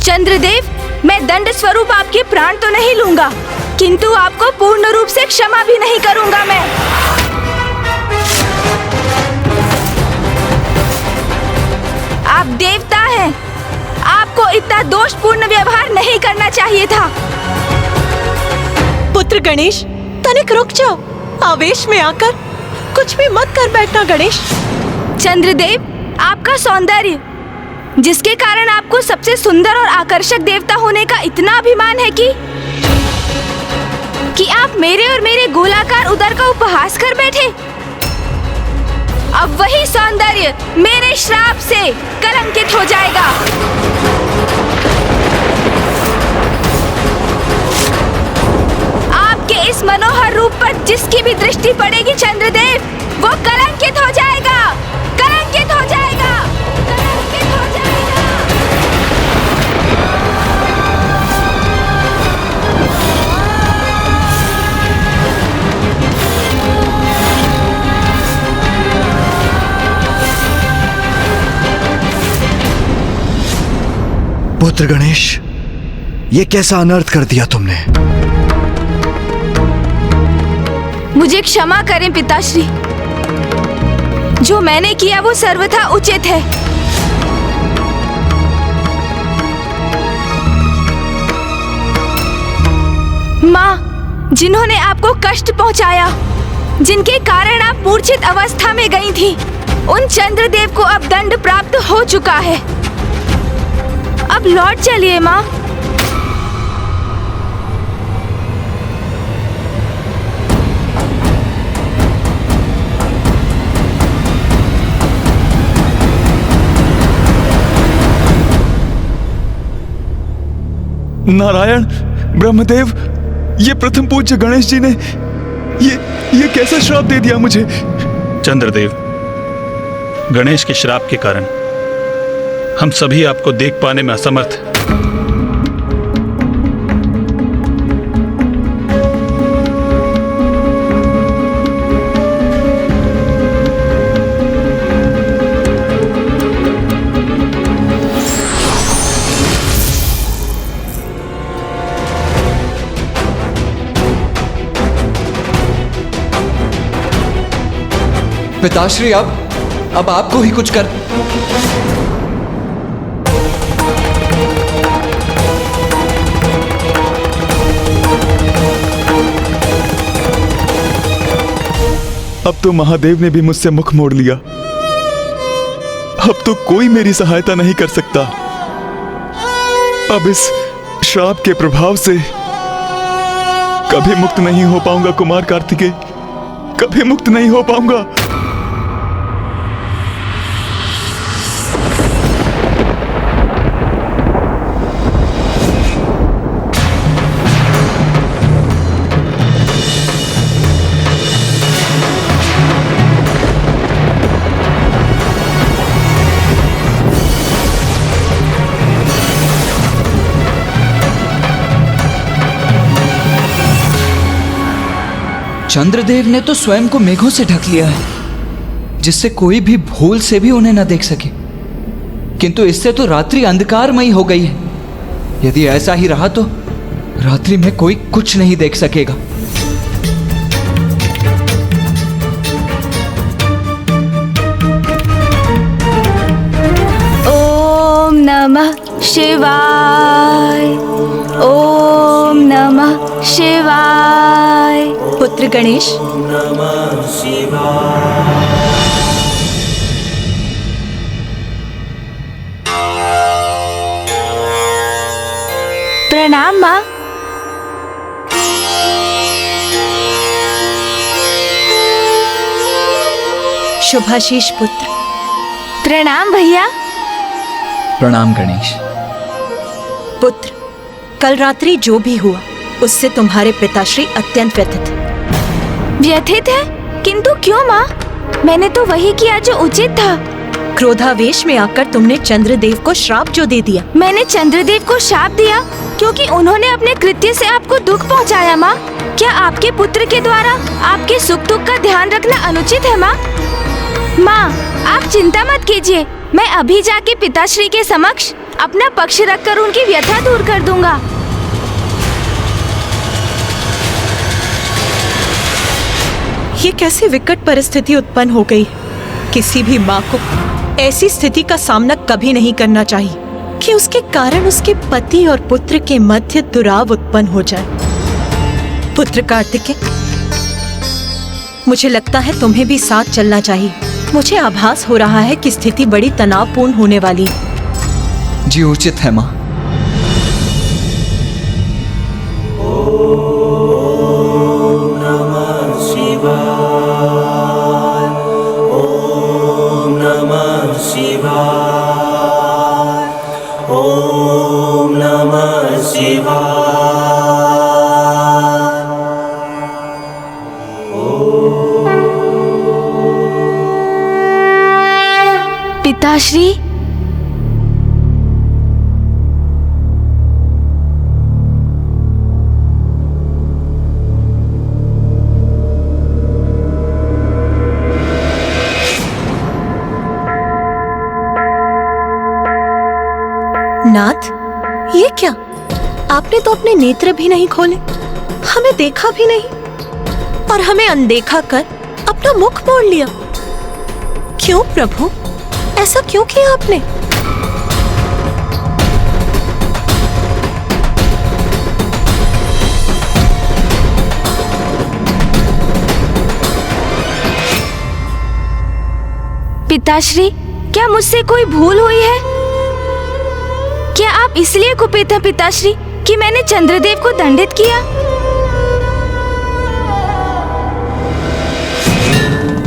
चंद्रदेव, मैं दंड स्वरूप आपके प्राण तो नहीं लूंगा, किंतु आपको पूर्ण रूप से क्षमा भी नहीं करूंगा मैं। आप देवता हैं, आपको इतना दोषपूर्ण व्यवहार नहीं करना चाहिए था। पुत्र गणेश, तनिक रुक जाओ। आवेश में आकर कुछ भी मत कर बैठना गणेश। चंद्रदेव, आपका सौंदर्य, जिसके कारण आपको सबसे सुंदर और आकर्षक देवता होने का इतना अभिमान है कि आप मेरे और मेरे गोलाकार उदर का उपहास कर बैठे। अब वही सौंदर्य मेरे श्राप से कलंकित हो जाएगा। आपके इस मनोहर रूप पर जिसकी भी दृष्टि पड़ेगी चंद्रदेव, वो कलंकित हो जाएगा, कलंकित हो जाएगा, कलंकित हो जाएगा। पुत्र गणेश, ये कैसा अनर्थ कर दिया तुमने? मुझे क्षमा करें पिताश्री। जो मैंने किया वो सर्वथा उचित है। माँ, जिन्होंने आपको कष्ट पहुंचाया, जिनके कारण आप मूर्छित अवस्था में गई थी, उन चंद्रदेव को अब दंड प्राप्त हो चुका है। अब लौट चलिए माँ। नारायण, ब्रह्मदेव, ये प्रथम पूज्य गणेश जी ने ये कैसा श्राप दे दिया मुझे? चंद्रदेव, गणेश के श्राप के कारण हम सभी आपको देख पाने में असमर्थ हैं। पिताश्री, अब आपको ही कुछ कर। अब तो महादेव ने भी मुझसे मुख मोड़ लिया। अब तो कोई मेरी सहायता नहीं कर सकता। अब इस श्राप के प्रभाव से कभी मुक्त नहीं हो पाऊंगा कुमार कार्तिकेय, कभी मुक्त नहीं हो पाऊंगा। चंद्रदेव ने तो स्वयं को मेघों से ढक लिया है, जिससे कोई भी भूल से भी उन्हें न देख सके। किंतु इससे तो रात्रि अंधकारमयी हो गई है। यदि ऐसा ही रहा तो रात्रि में कोई कुछ नहीं देख सकेगा। ओम नमः शिवाय, ओम नमः शिवाय। पुत्र गणेश, प्रणाम माँ। शुभाशीष पुत्र। प्रणाम भैया। प्रणाम गणेश। पुत्र, कल रात्रि जो भी हुआ उससे तुम्हारे पिताश्री अत्यंत व्यथित हैं। व्यथित है? किंतु क्यों माँ? मैंने तो वही किया जो उचित था। क्रोधावेश में आकर तुमने चंद्रदेव को श्राप जो दे दिया। मैंने चंद्रदेव को श्राप दिया क्योंकि उन्होंने अपने कृत्य से आपको दुख पहुंचाया माँ। क्या आपके पुत्र के द्वारा आपके सुख दुख का ध्यान रखना अनुचित है माँ? माँ, आप चिंता मत कीजिए, मैं अभी जाके पिताश्री के समक्ष अपना पक्ष रखकर उनकी व्यथा दूर कर दूंगा। ये कैसी विकट परिस्थिति उत्पन्न हो गई। किसी भी माँ को ऐसी स्थिति का सामना कभी नहीं करना चाहिए कि उसके कारण उसके पति और पुत्र के मध्य दुराव उत्पन्न हो जाए। पुत्र कार्तिकेय, मुझे लगता है तुम्हें भी साथ चलना चाहिए। मुझे आभास हो रहा है कि स्थिति बड़ी तनावपूर्ण होने वाली है। जी उचित है माँ। पिताश्री, नाथ, ये क्या? आपने तो अपने नेत्र भी नहीं खोले, हमें देखा भी नहीं और हमें अनदेखा कर अपना मुख मोड़ लिया। क्यों प्रभु, ऐसा क्यों किया आपने? पिताश्री, क्या मुझसे कोई भूल हुई है? क्या आप इसलिए कुपित हैं पिताश्री कि मैंने चंद्रदेव को दंडित किया?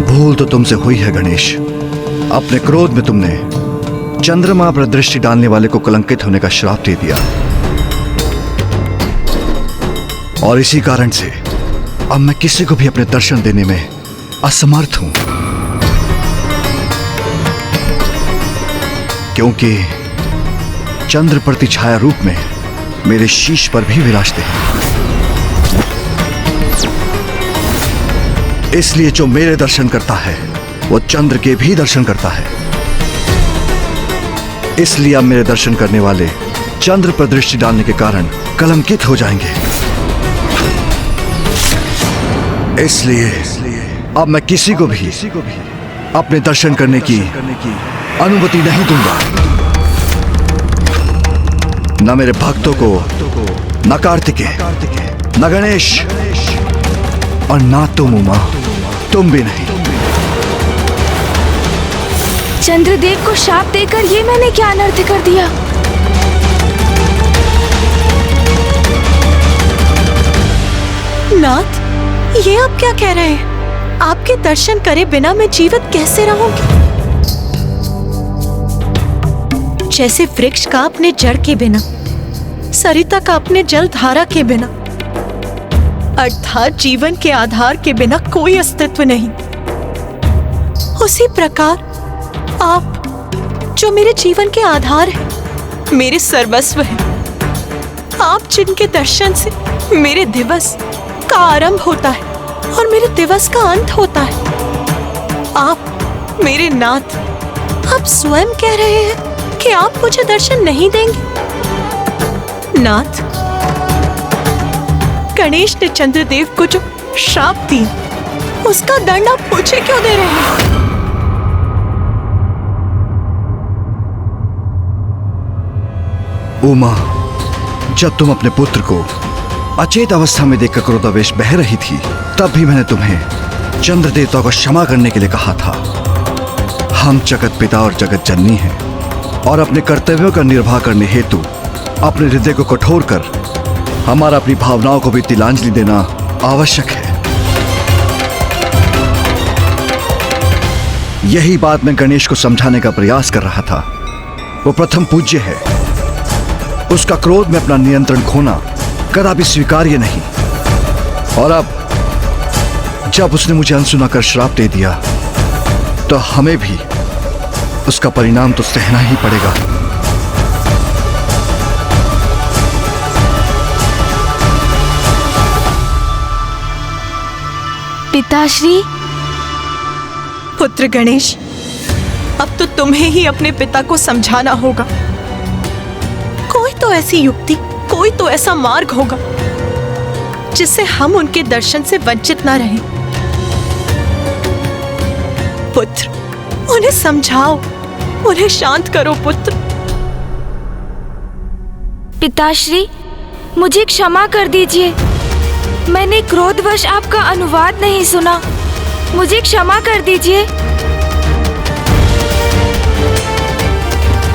भूल तो तुमसे हुई है गणेश। अपने क्रोध में तुमने चंद्रमा पर दृष्टि डालने वाले को कलंकित होने का श्राप दे दिया और इसी कारण से अब मैं किसी को भी अपने दर्शन देने में असमर्थ हूं, क्योंकि चंद्र प्रति छाया रूप में मेरे शीश पर भी विराजते हैं। इसलिए जो मेरे दर्शन करता है वो चंद्र के भी दर्शन करता है। इसलिए अब मेरे दर्शन करने वाले चंद्र पर दृष्टि डालने के कारण कलंकित हो जाएंगे। इसलिए अब मैं किसी को भी अपने दर्शन करने की अनुमति नहीं दूंगा। न मेरे भक्तों को, न कार्तिकेय, न गणेश और ना तुम उमा, तुम भी नहीं। चंद्रदेव को शाप देकर ये मैंने क्या अनर्थ कर दिया? नाथ, ये आप क्या कह रहे हैं? आपके दर्शन करे बिना मैं जीवित कैसे रहूंगी? जैसे वृक्ष का अपने जड़ के बिना, सरिता का अपने जल धारा के बिना, अर्थात जीवन के आधार के बिना कोई अस्तित्व नहीं, उसी प्रकार आप जो मेरे जीवन के आधार हैं, मेरे सर्वस्व हैं, आप जिनके दर्शन से मेरे दिवस का आरंभ होता है और मेरे दिवस का अंत होता है, आप मेरे नाथ, आप स्वयं कह रहे हैं कि आप मुझे दर्शन नहीं देंगे। नाथ, गणेश ने चंद्रदेव को जो श्राप दी उसका दंड आप मुझे क्यों दे रहे हैं? उमा, जब तुम अपने पुत्र को अचेत अवस्था में देखकर क्रोधावेश बह रही थी, तब भी मैंने तुम्हें चंद्र देवता को क्षमा करने के लिए कहा था। हम जगत पिता और जगत जननी हैं और अपने कर्तव्यों का निर्वाह करने हेतु अपने हृदय को कठोर कर हमारा अपनी भावनाओं को भी तिलांजलि देना आवश्यक है। यही बात मैं गणेश को समझाने का प्रयास कर रहा था। वो प्रथम पूज्य है, उसका क्रोध में अपना नियंत्रण खोना कदापि स्वीकार्य नहीं। और अब जब उसने मुझे अनसुना कर श्राप दे दिया तो हमें भी उसका परिणाम तो सहना ही पड़ेगा। पिताश्री। पुत्र गणेश, अब तो तुम्हें ही अपने पिता को समझाना होगा। कोई तो ऐसी युक्ति, कोई तो ऐसा मार्ग होगा जिससे हम उनके दर्शन से वंचित ना रहें। पुत्र, उन्हें समझाओ, उन्हें शांत करो पुत्र। पिताश्री, मुझे क्षमा कर दीजिए। मैंने क्रोधवश आपका अनुवाद नहीं सुना। मुझे क्षमा कर दीजिए।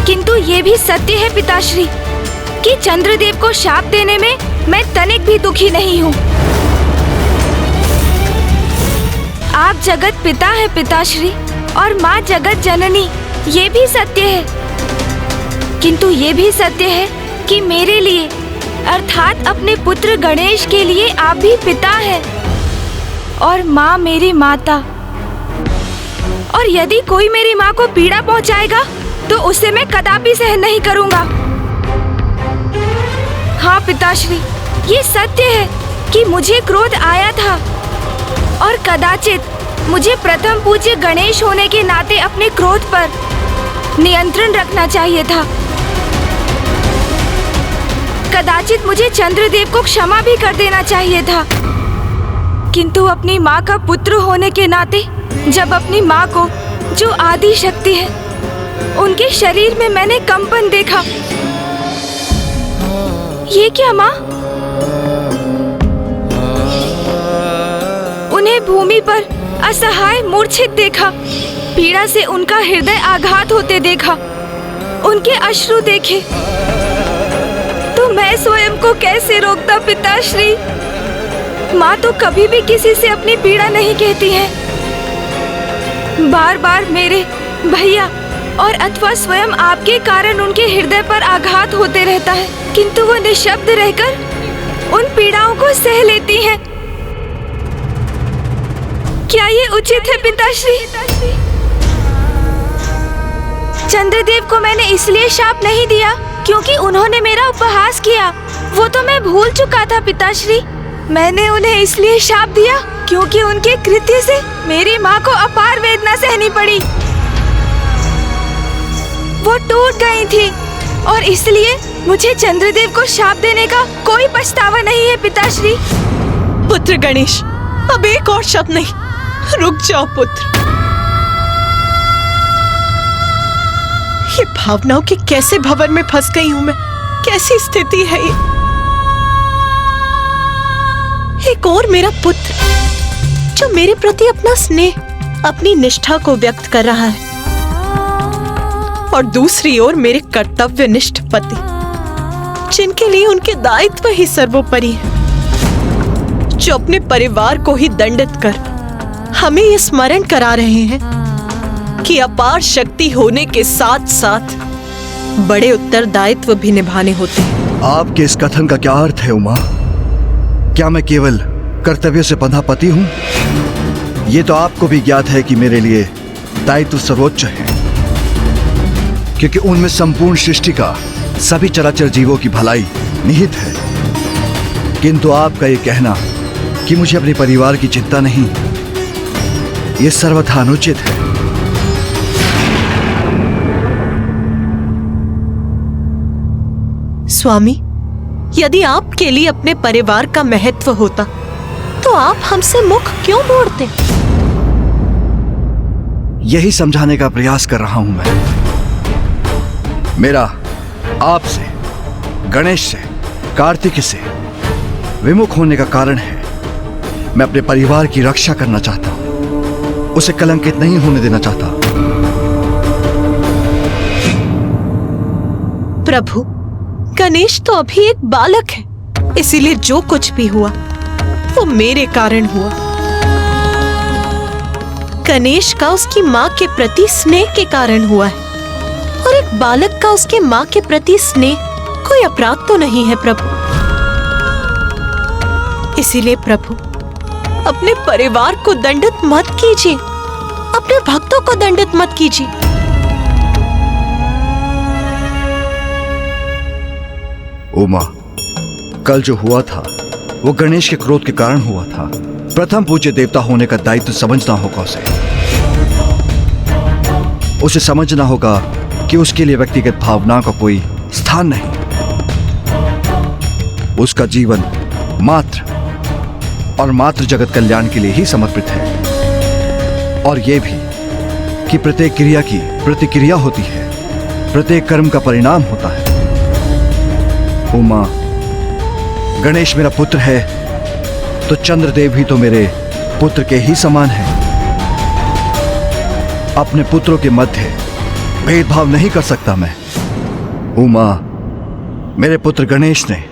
किंतु ये भी सत्य है पिताश्री कि चंद्रदेव को शाप देने में मैं तनिक भी दुखी नहीं हूँ। आप जगत पिता है पिताश्री और माँ जगत जननी, ये भी सत्य है। किंतु ये भी सत्य है कि मेरे लिए अर्थात अपने पुत्र गणेश के लिए आप भी पिता हैं और माँ मेरी माता। और यदि कोई मेरी माँ को पीड़ा पहुँचाएगा तो उसे मैं कदापि सहन नहीं करूँगा। हाँ पिताश्री, ये सत्य है कि मुझे क्रोध आया था और कदाचित मुझे प्रथम पूज्य गणेश होने के नाते अपने क्रोध पर नियंत्रण रखना चाहिए था। कदाचित मुझे चंद्रदेव को क्षमा भी कर देना चाहिए था। किंतु अपनी माँ का पुत्र होने के नाते जब अपनी माँ को, जो आदि शक्ति है, उनके शरीर में मैंने कंपन देखा। ये क्या माँ? उन्हें भूमि पर असहाय मूर्छित देखा। पीड़ा से उनका हृदय आघात होते देखा। उनके अश्रु देखे तो मैं स्वयं को कैसे रोकता पिताश्री? माँ तो कभी भी किसी से अपनी पीड़ा नहीं कहती है। बार बार मेरे, भैया और अथवा स्वयं आपके कारण उनके हृदय पर आघात होते रहता है, किंतु वो निशब्द रहकर उन पीड़ाओं को सह लेती हैं। क्या ये उचित है पिताश्री? चंद्रदेव को मैंने इसलिए शाप नहीं दिया क्योंकि उन्होंने मेरा उपहास किया। वो तो मैं भूल चुका था पिताश्री। मैंने उन्हें इसलिए शाप दिया क्योंकि उनके कृत्य से मेरी माँ को अपार वेदना सहनी पड़ी। वो टूट गई थी और इसलिए मुझे चंद्रदेव को शाप देने का कोई पछतावा नहीं है पिताश्री। पुत्र गणेश, अब एक और शब्द नहीं, रुक जाओ पुत्र। ये भावनाओं के कैसे भंवर में फंस गई हूं मैं? कैसी स्थिति है ये? एक और मेरा पुत्र जो मेरे प्रति अपना स्नेह, अपनी निष्ठा को व्यक्त कर रहा है, और दूसरी ओर मेरे कर्तव्यनिष्ठ पति जिनके लिए उनके दायित्व ही सर्वोपरि है, जो अपने परिवार को ही दंडित कर हमें ये स्मरण करा रहे हैं कि अपार शक्ति होने के साथ साथ बड़े उत्तरदायित्व भी निभाने होते हैं। आपके इस कथन का क्या अर्थ है उमा? क्या मैं केवल कर्तव्य से बंधा पति हूं? ये तो आपको भी ज्ञात है कि मेरे लिए दायित्व सर्वोच्च है, क्योंकि उनमें संपूर्ण सृष्टि का, सभी चराचर जीवों की भलाई निहित है। किंतु आपका ये कहना कि मुझे अपने परिवार की चिंता नहीं, ये सर्वथा अनुचित है। स्वामी, यदि आपके लिए अपने परिवार का महत्व होता तो आप हमसे मुख क्यों मोड़ते? यही समझाने का प्रयास कर रहा हूं मैं। मेरा आपसे, गणेश से, कार्तिक से विमुख होने का कारण है मैं अपने परिवार की रक्षा करना चाहता हूं, उसे कलंकित नहीं होने देना चाहता। प्रभु, गणेश तो अभी एक बालक है, इसीलिए जो कुछ भी हुआ वो मेरे कारण हुआ। गणेश का उसकी माँ के प्रति स्नेह के कारण हुआ है, और एक बालक का उसके माँ के प्रति स्नेह कोई अपराध तो नहीं है प्रभु। इसीलिए प्रभु, अपने परिवार को दंडित मत कीजिए, अपने भक्तों को दंडित मत कीजिए। उमा, कल जो हुआ था वो गणेश के क्रोध के कारण हुआ था। प्रथम पूज्य देवता होने का दायित्व समझना होगा उसे समझना होगा कि उसके लिए व्यक्तिगत भावनाओं का कोई स्थान नहीं। उसका जीवन मात्र और मात्र जगत कल्याण के लिए ही समर्पित है, और यह भी कि प्रत्येक क्रिया की प्रतिक्रिया होती है, प्रत्येक कर्म का परिणाम होता है। उमा, गणेश मेरा पुत्र है तो चंद्रदेव भी तो मेरे पुत्र के ही समान है। अपने पुत्रों के मध्य भेदभाव नहीं कर सकता मैं। उमा, मेरे पुत्र गणेश ने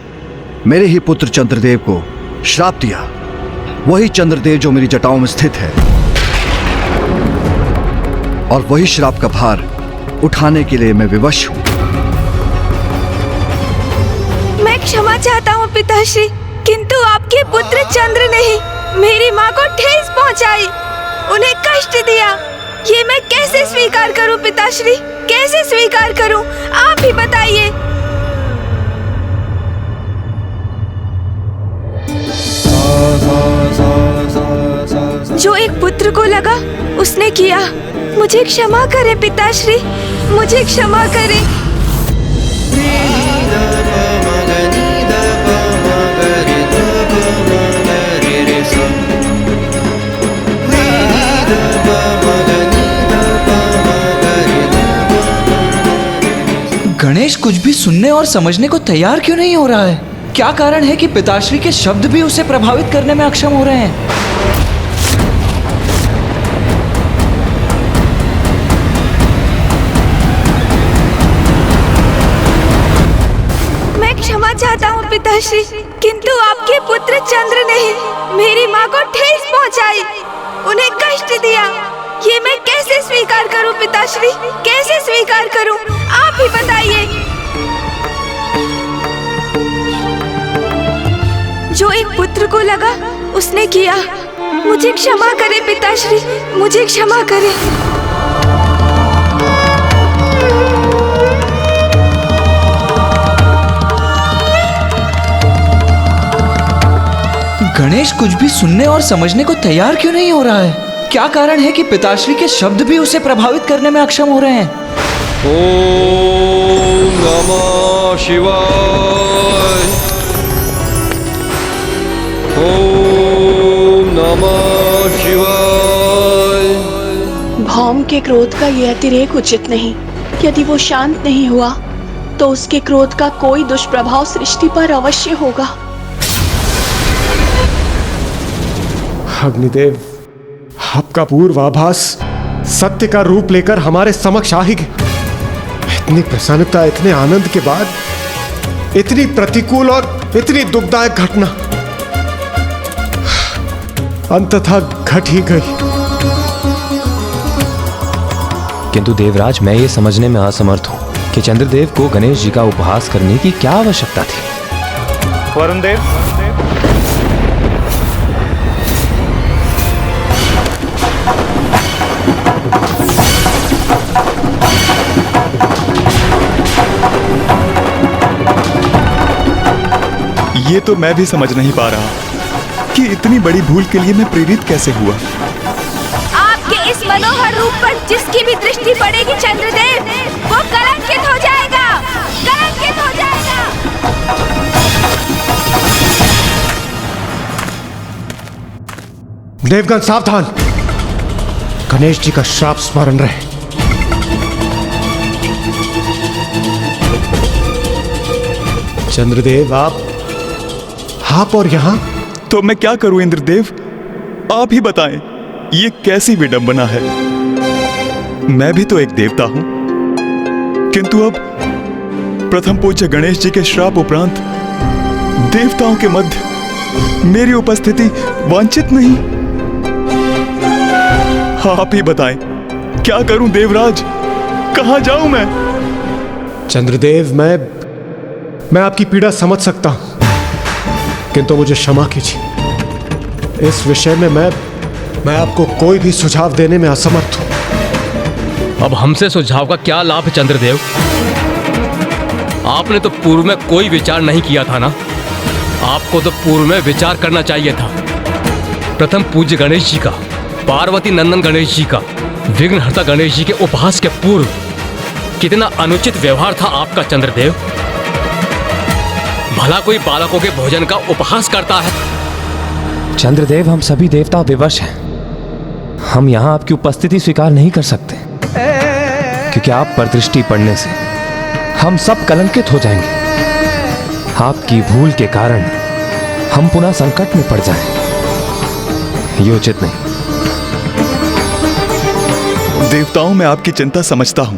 मेरे ही पुत्र चंद्रदेव को श्राप दिया, वही चंद्रदेव जो मेरी जटाओं में स्थित है, और वही श्राप का भार उठाने के लिए मैं विवश हूं। मैं क्षमा चाहता हूँ पिताश्री, किंतु आपके पुत्र चंद्र ने ही मेरी माँ को ठेस पहुँचाई, उन्हें कष्ट दिया। ये मैं कैसे स्वीकार करूँ पिताश्री, कैसे स्वीकार करूँ, आप ही बताइए। जो एक पुत्र को लगा उसने किया, मुझे क्षमा करें पिताश्री, मुझे क्षमा करें। गणेश कुछ भी सुनने और समझने को तैयार क्यों नहीं हो रहा है? क्या कारण है कि पिताश्री के शब्द भी उसे प्रभावित करने में अक्षम हो रहे हैं? मैं क्षमा चाहता हूँ पिताश्री, किंतु आपके पुत्र चंद्र ने ही मेरी माँ को ठेस पहुँचाई, उन्हें कष्ट दिया। ये मैं कैसे स्वीकार करूँ पिताश्री, कैसे स्वीकार करूँ, आप ही बताइए। जो एक पुत्र को लगा उसने किया, मुझे क्षमा करें पिताश्री, मुझे क्षमा करें। गणेश कुछ भी सुनने और समझने को तैयार क्यों नहीं हो रहा है? क्या कारण है कि पिताश्री के शब्द भी उसे प्रभावित करने में अक्षम हो रहे हैं? ओम नमः शिवाय। ओम नमः शिवाय। भौम के क्रोध का यह अतिरेक उचित नहीं। यदि वो शांत नहीं हुआ तो उसके क्रोध का कोई दुष्प्रभाव सृष्टि पर अवश्य होगा। अग्निदेव, आपका पूर्वाभास सत्य का रूप लेकर हमारे समक्ष आ ही गया। इतनी प्रसन्नता, इतने आनंद के बाद इतनी प्रतिकूल और इतनी दुखदायक घटना अंततः घट ही गई। किंतु देवराज, मैं ये समझने में असमर्थ हूं कि चंद्रदेव को गणेश जी का उपहास करने की क्या आवश्यकता थी। वरुण देव, ये तो मैं भी समझ नहीं पा रहा कि इतनी बड़ी भूल के लिए मैं प्रेरित कैसे हुआ। आपके इस मनोहर रूप पर जिसकी भी दृष्टि पड़ेगी चंद्रदेव, वो कलंकित हो जाएगा, कलंकित हो जाएगा। देवगण सावधान, गणेश जी का श्राप स्मरण रहे। चंद्रदेव, श्राप और यहाँ? तो मैं क्या करूं इंद्रदेव, आप ही बताएं, ये कैसी विडंबना है। मैं भी तो एक देवता हूं, किंतु अब प्रथम पूज्य गणेश जी के श्राप उपरांत देवताओं के मध्य मेरी उपस्थिति वांछित नहीं। आप ही बताएं, क्या करूं देवराज, कहां जाऊं मैं? चंद्रदेव, मैं आपकी पीड़ा समझ सकता हूं, किंतु मुझे क्षमा कीजिए। इस विषय में मैं आपको कोई भी सुझाव देने में असमर्थ हूं। अब हमसे सुझाव का क्या लाभ चंद्रदेव? आपने तो पूर्व में कोई विचार नहीं किया था ना। आपको तो पूर्व में विचार करना चाहिए था। प्रथम पूज्य गणेश जी का, पार्वती नंदन गणेश जी का, विघ्नहर्ता गणेश जी के उपहास के पूर्व कितना अनुचित व्यवहार था आपका चंद्रदेव। भला कोई बालकों के भोजन का उपहास करता है? चंद्रदेव, हम सभी देवता विवश हैं। हम यहाँ आपकी उपस्थिति स्वीकार नहीं कर सकते, क्योंकि आप पर दृष्टि पड़ने से हम सब कलंकित हो जाएंगे। आपकी भूल के कारण हम पुनः संकट में पड़ जाएं। ये उचित नहीं। देवताओं में आपकी चिंता समझता हूं।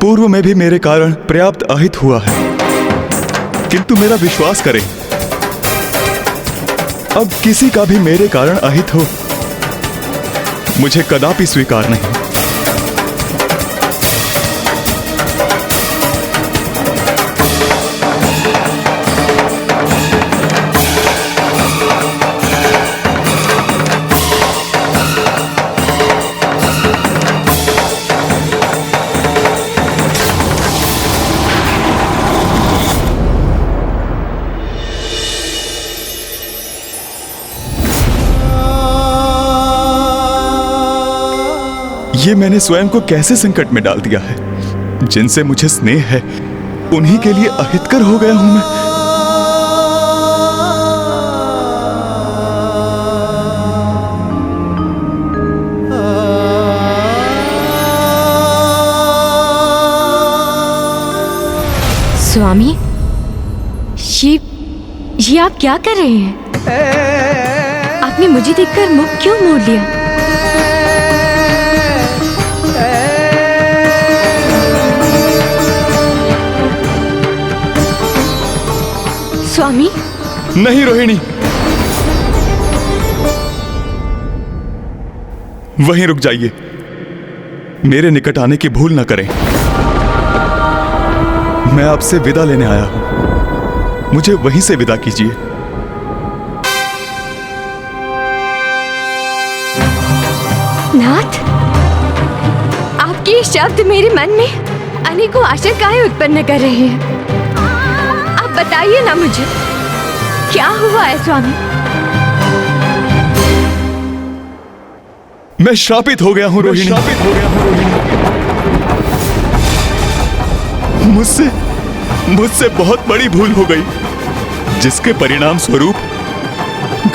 पूर्व में भी मेरे कारण पर्याप्त अहित हुआ है, किंतु मेरा विश्वास करें, अब किसी का भी मेरे कारण अहित हो, मुझे कदापि स्वीकार नहीं। ये मैंने स्वयं को कैसे संकट में डाल दिया है। जिनसे मुझे स्नेह है उन्हीं के लिए अहितकर हो गया हूं मैं। स्वामी, ये आप क्या कर रहे हैं? आपने मुझे देखकर मुख क्यों मोड़ लिया? स्वामी? नहीं रोहिणी, वहीं रुक जाइए। मेरे निकट आने की भूल न करें। मैं आपसे विदा लेने आया हूं, मुझे वहीं से विदा कीजिए। नाथ, आपके ये शब्द मेरे मन में अनेकों आशंकाएं उत्पन्न कर रहे हैं। आप बताइए ना मुझे, क्या हुआ है स्वामी? मैं श्रापित हो गया हूं रोहिणी। मुझसे बहुत बड़ी भूल हो गई, जिसके परिणाम स्वरूप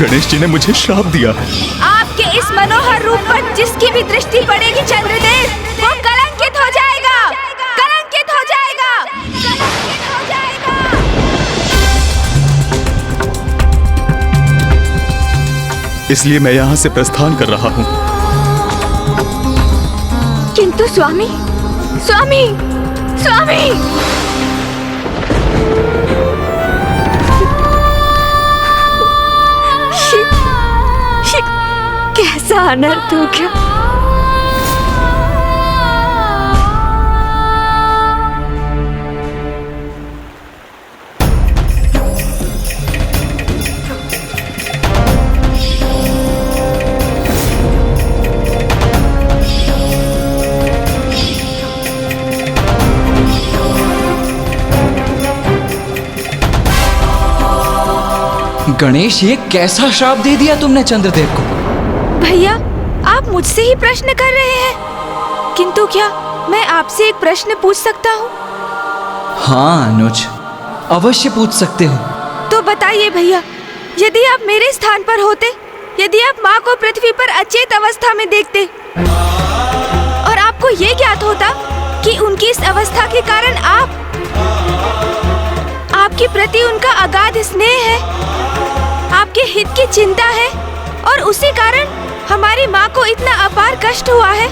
गणेश जी ने मुझे श्राप दिया है। आपके इस मनोहर रूप पर जिसकी भी दृष्टि पड़ेगी चंद्रदेव, वो कलंकित हो जाएगा, कलंकित हो जाएगा, कलंकित हो जाएगा। इसलिए मैं यहां से प्रस्थान कर रहा हूं। किंतु स्वामी, स्वामी, स्वामी! कैसा अनर्थ हो गया। गणेश, ये कैसा श्राप दे दिया तुमने चंद्रदेव को? भैया, आप मुझसे ही प्रश्न कर रहे हैं, किंतु क्या मैं आपसे एक प्रश्न पूछ सकता हूँ? हाँ अनुज, अवश्य पूछ सकते हो। तो बताइए भैया, यदि आप मेरे स्थान पर होते, यदि आप माँ को पृथ्वी पर अचेत अवस्था में देखते और आपको ये ज्ञात होता कि उनकी इस अवस्था के कारण आपके प्रति उनका अगाध स्नेह है, आपके हित की चिंता है और उसी कारण हमारी माँ को इतना अपार कष्ट हुआ है।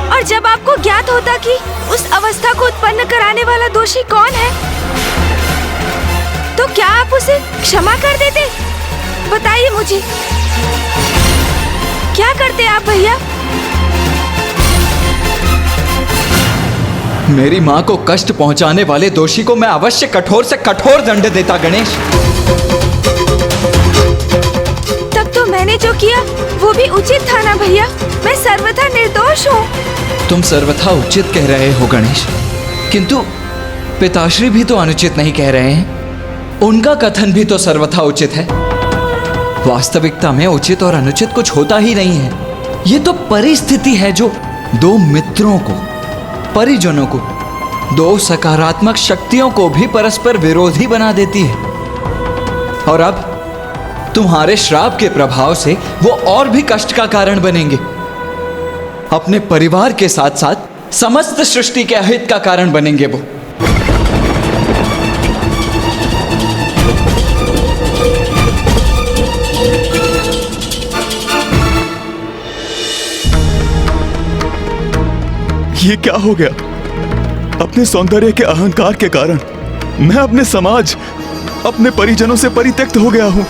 और जब आपको ज्ञात होता कि उस अवस्था को उत्पन्न कराने वाला दोषी कौन है, तो क्या आप उसे क्षमा कर देते? बताइए मुझे, क्या करते आप भैया? मेरी माँ को कष्ट पहुंचाने वाले दोषी को मैं अवश्य कठोर से कठोर दंड देता गणेश। तब तो मैंने जो किया वो भी उचित था ना भैया? मैं सर्वथा निर्दोष हूँ। तुम सर्वथा उचित कह रहे हो गणेश, किंतु पिताश्री भी तो अनुचित नहीं कह रहे हैं। उनका कथन भी तो सर्वथा उचित है। वास्तविकता में उचित और अनुचित कुछ होता ही नहीं है। ये तो परिस्थिति है जो दो मित्रों को, परिजनों को, दो सकारात्मक शक्तियों को भी परस्पर विरोधी बना देती है। और अब तुम्हारे श्राप के प्रभाव से वो और भी कष्ट का कारण बनेंगे। अपने परिवार के साथ साथ समस्त सृष्टि के अहित का कारण बनेंगे वो। ये क्या हो गया? अपने सौंदर्य के अहंकार के कारण मैं अपने समाज, अपने परिजनों से परित्यक्त हो गया हूं।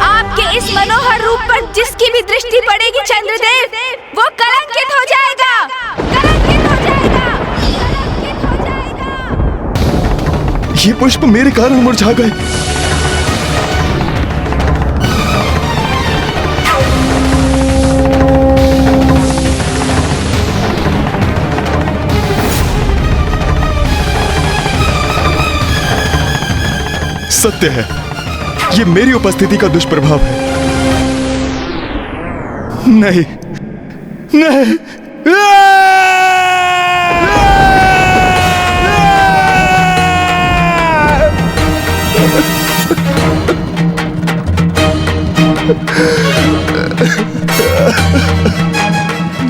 आपके इस मनोहर रूप पर जिसकी भी दृष्टि पड़ेगी चंद्रदेव, वो कलंकित हो जाएगा, कलंकित हो जाएगा, कलंकित हो जाएगा। ये पुष्प मेरे कारण मुरझा गए। सत्य है, ये मेरी उपस्थिति का दुष्प्रभाव है। नहीं, नहीं,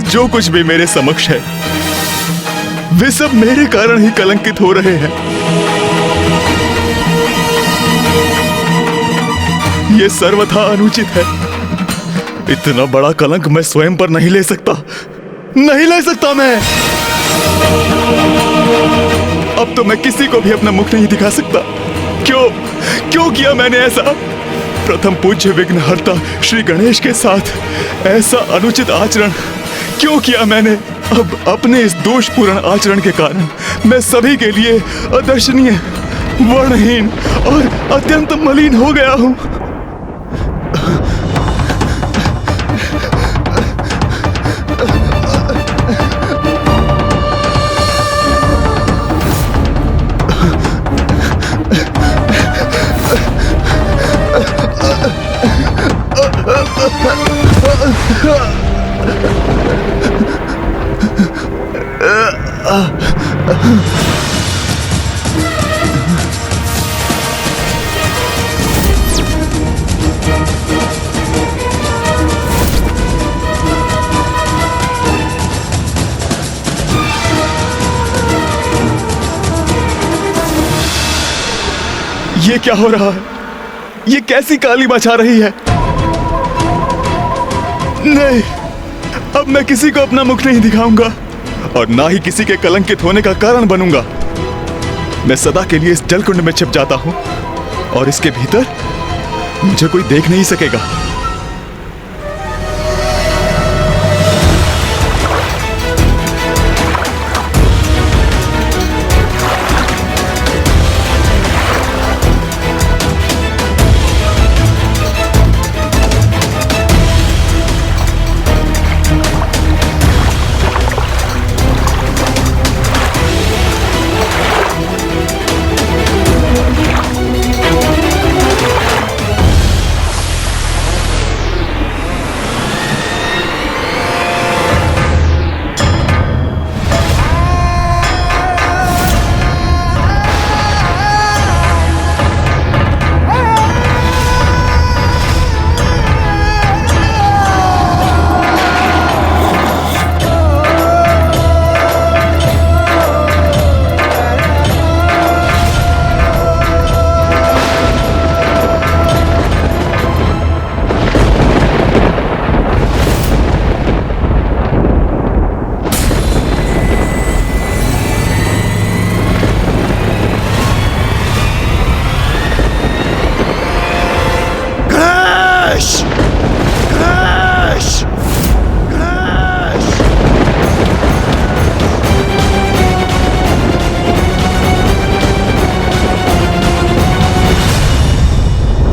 जो कुछ भी मेरे समक्ष है वे सब मेरे कारण ही कलंकित हो रहे हैं। ये सर्वथा अनुचित है। इतना बड़ा कलंक मैं स्वयं पर नहीं ले सकता, नहीं ले सकता मैं। अब तो मैं किसी को भी अपना मुख नहीं दिखा सकता। क्यों किया मैंने ऐसा? प्रथम पूज्य विघ्नहर्ता श्री गणेश के साथ ऐसा अनुचित आचरण क्यों किया मैंने? अब अपने इस दोषपूर्ण आचरण के कारण मैं सभी के लिए अदर्शनीय, वर्णहीन और अत्यंत मलिन हो गया हूं। ये क्या हो रहा है? ये कैसी काली मचा रही है? नहीं, अब मैं किसी को अपना मुख नहीं दिखाऊंगा और ना ही किसी के कलंकित होने का कारण बनूंगा। मैं सदा के लिए इस जलकुंड में छिप जाता हूं और इसके भीतर मुझे कोई देख नहीं सकेगा।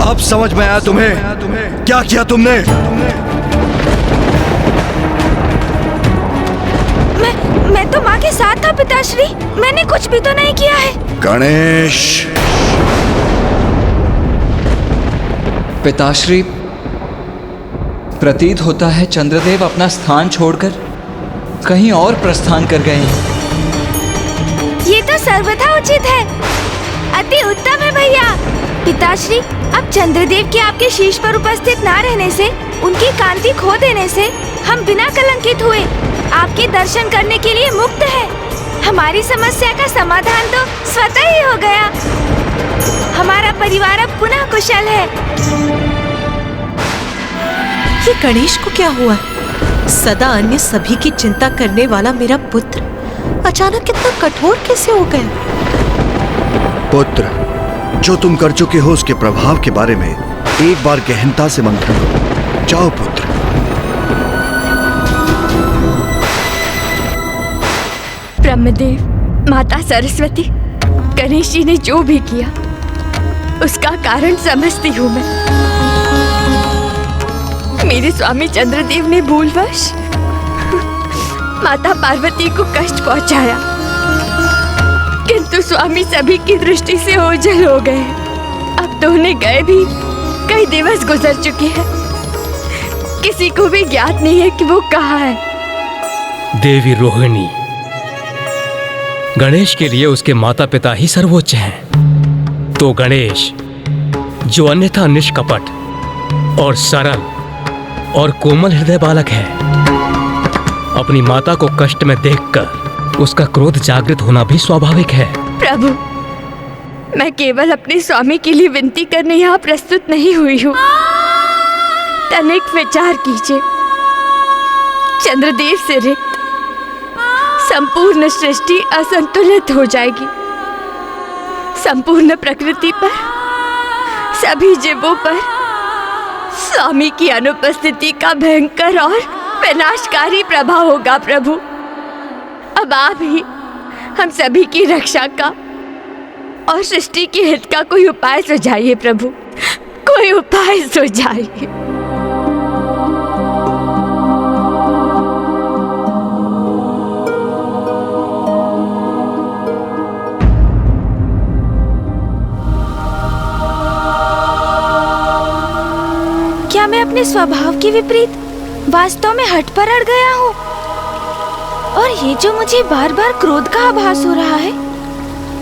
अब समझ में आया तुम्हें क्या किया तुमने? मैं तो माँ के साथ था पिताश्री, मैंने कुछ भी तो नहीं किया है। गणेश। पिताश्री, प्रतीत होता है चंद्रदेव अपना स्थान छोड़कर कहीं और प्रस्थान कर गए हैं। ये तो सर्वथा उचित है, अति उत्तम है भैया। पिताश्री, अब चंद्रदेव के आपके शीश पर उपस्थित ना रहने से, उनकी कांति खो देने से हम बिना कलंकित हुए आपके दर्शन करने के लिए मुक्त है। हमारी समस्या का समाधान तो स्वतः ही हो गया। हमारा परिवार अब पुनः कुशल है। ये गणेश को क्या हुआ? सदा अन्य सभी की चिंता करने वाला मेरा पुत्र अचानक कितना कठोर कैसे हो गया? पुत्र, जो तुम कर चुके हो उसके प्रभाव के बारे में एक बार गहनता से मंथन करो। जाओ पुत्र। ब्रह्मदेव, माता सरस्वती, गणेश जी ने जो भी किया उसका कारण समझती हूँ मैं। मेरे स्वामी चंद्रदेव ने भूलवश माता पार्वती को कष्ट पहुंचाया, किंतु स्वामी सभी की दृष्टि से ओझल हो गए। अब तो उन्हें गए भी कई दिवस गुजर चुके हैं, किसी को भी ज्ञात नहीं है कि वो कहाँ है। देवी रोहिणी, गणेश के लिए उसके माता पिता ही सर्वोच्च हैं। तो गणेश, जो अन्यथा निष्कपट और सरल और कोमल हृदय बालक है, अपनी माता को कष्ट में देखकर उसका क्रोध जागृत होना भी स्वाभाविक है। प्रभु, मैं केवल अपने स्वामी के लिए विनती करने यहाँ प्रस्तुत नहीं हुई हूँ। तनिक विचार कीजिए, चंद्रदेव से रिक्त संपूर्ण सृष्टि असंतुलित हो जाएगी। संपूर्ण प्रकृति पर, सभी जीवों पर स्वामी की अनुपस्थिति का भयंकर और विनाशकारी प्रभाव होगा। प्रभु, अब आप ही हम सभी की रक्षा का और सृष्टि के हित का कोई उपाय सुझाइए। प्रभु, कोई उपाय सुझाइए। क्या मैं अपने स्वभाव के विपरीत वास्तव में हठ पर अड़ गया हूँ? और ये जो मुझे बार बार क्रोध का आभास हो रहा है,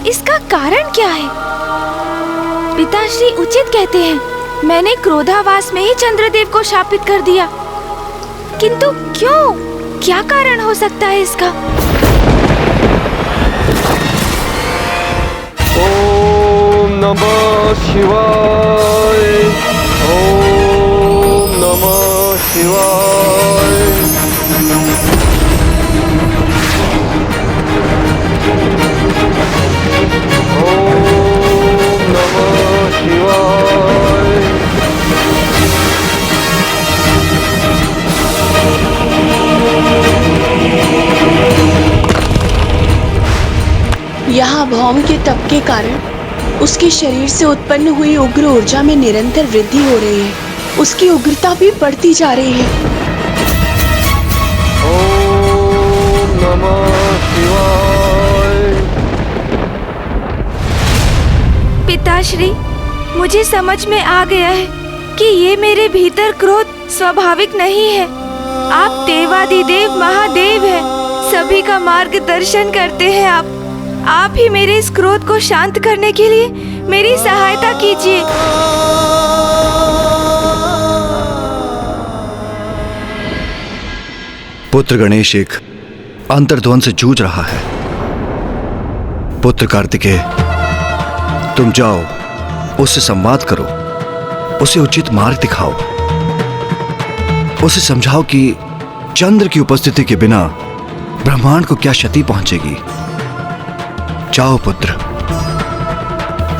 इसका कारण क्या है? पिताश्री उचित कहते हैं, मैंने क्रोधावास में ही चंद्रदेव को शापित कर दिया, किंतु क्यों? क्या कारण हो सकता है इसका? ओम नमः शिवाय। ओम नमः शिवाय। ओम नमः शिवाय। यहाँ भौम के तप के कारण उसके शरीर से उत्पन्न हुई उग्र ऊर्जा में निरंतर वृद्धि हो रही है। उसकी उग्रता भी बढ़ती जा रही है। ओम नमः शिवाय। पिताश्री, मुझे समझ में आ गया है कि ये मेरे भीतर क्रोध स्वाभाविक नहीं है। आप देवादिदेव महादेव हैं, सभी का मार्गदर्शन करते हैं। आप ही मेरे इस क्रोध को शांत करने के लिए मेरी सहायता कीजिए। पुत्र गणेश एक अंतर्द्वंद से जूझ रहा है। पुत्र कार्तिकेय, तुम जाओ, उससे संवाद करो, उसे उचित मार्ग दिखाओ, उसे समझाओ कि चंद्र की उपस्थिति के बिना ब्रह्मांड को क्या क्षति पहुंचेगी। जाओ पुत्र।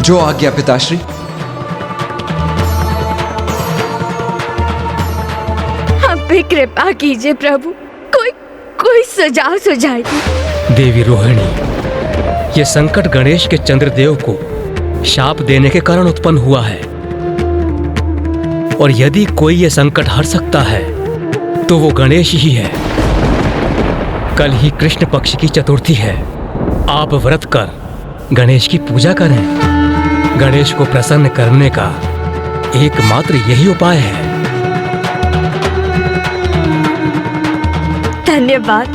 जो आज्ञा पिताश्री। आप पे कृपा कीजिए प्रभु, कोई सुझाव सुझाइए। देवी रोहिणी, ये संकट गणेश के चंद्रदेव को शाप देने के कारण उत्पन्न हुआ है। और यदि कोई ये संकट हर सकता है तो वो गणेश ही है। कल ही कृष्ण पक्ष की चतुर्थी है। आप व्रत कर गणेश की पूजा करें। गणेश को प्रसन्न करने का एकमात्र यही उपाय है। धन्यवाद,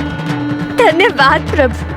धन्यवाद प्रभु।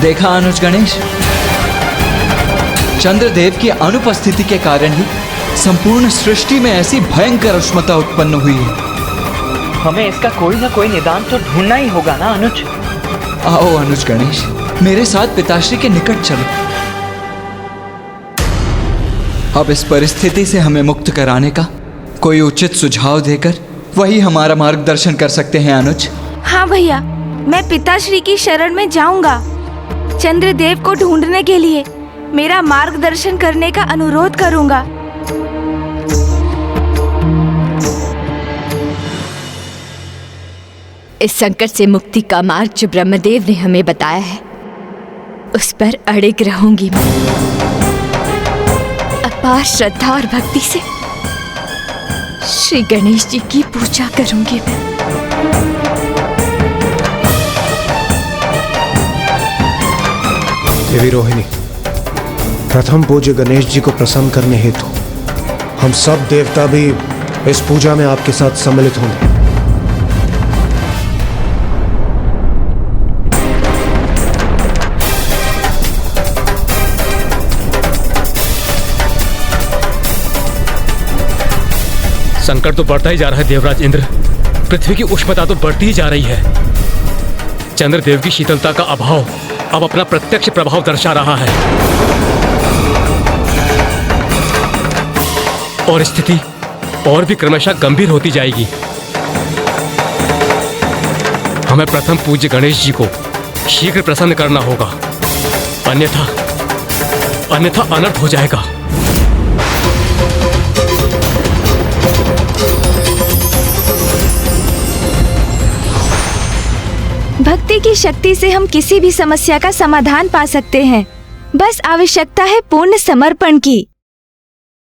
देखा अनुज गणेश, चंद्रदेव की अनुपस्थिति के कारण ही संपूर्ण सृष्टि में ऐसी भयंकर उष्मता उत्पन्न हुई है। हमें इसका कोई ना कोई निदान तो ढूंढना ही होगा ना अनुज। आओ अनुज गणेश, मेरे साथ पिताश्री के निकट चलो। अब इस परिस्थिति से हमें मुक्त कराने का कोई उचित सुझाव देकर वही हमारा मार्गदर्शन कर सकते हैं अनुज। हाँ भैया, मैं पिताश्री की शरण में जाऊंगा। चंद्रदेव को ढूंढने के लिए मेरा मार्गदर्शन करने का अनुरोध करूंगा। इस संकट से मुक्ति का मार्ग जो ब्रह्मदेव ने हमें बताया है, उस पर अड़िग रहूंगी मैं। अपार श्रद्धा और भक्ति से श्री गणेश जी की पूजा करूंगी मैं। देवी रोहिणी, प्रथम पूज्य गणेश जी को प्रसन्न करने हेतु हम सब देवता भी इस पूजा में आपके साथ सम्मिलित होंगे। संकट तो बढ़ता ही जा रहा है देवराज इंद्र। पृथ्वी की उष्णता तो बढ़ती ही जा रही है। चंद्रदेव की शीतलता का अभाव अब अपना प्रत्यक्ष प्रभाव दर्शा रहा है और स्थिति और भी क्रमशः गंभीर होती जाएगी। हमें प्रथम पूज्य गणेश जी को शीघ्र प्रसन्न करना होगा, अन्यथा अनर्थ हो जाएगा। भक्ति की शक्ति से हम किसी भी समस्या का समाधान पा सकते हैं। बस आवश्यकता है पूर्ण समर्पण की।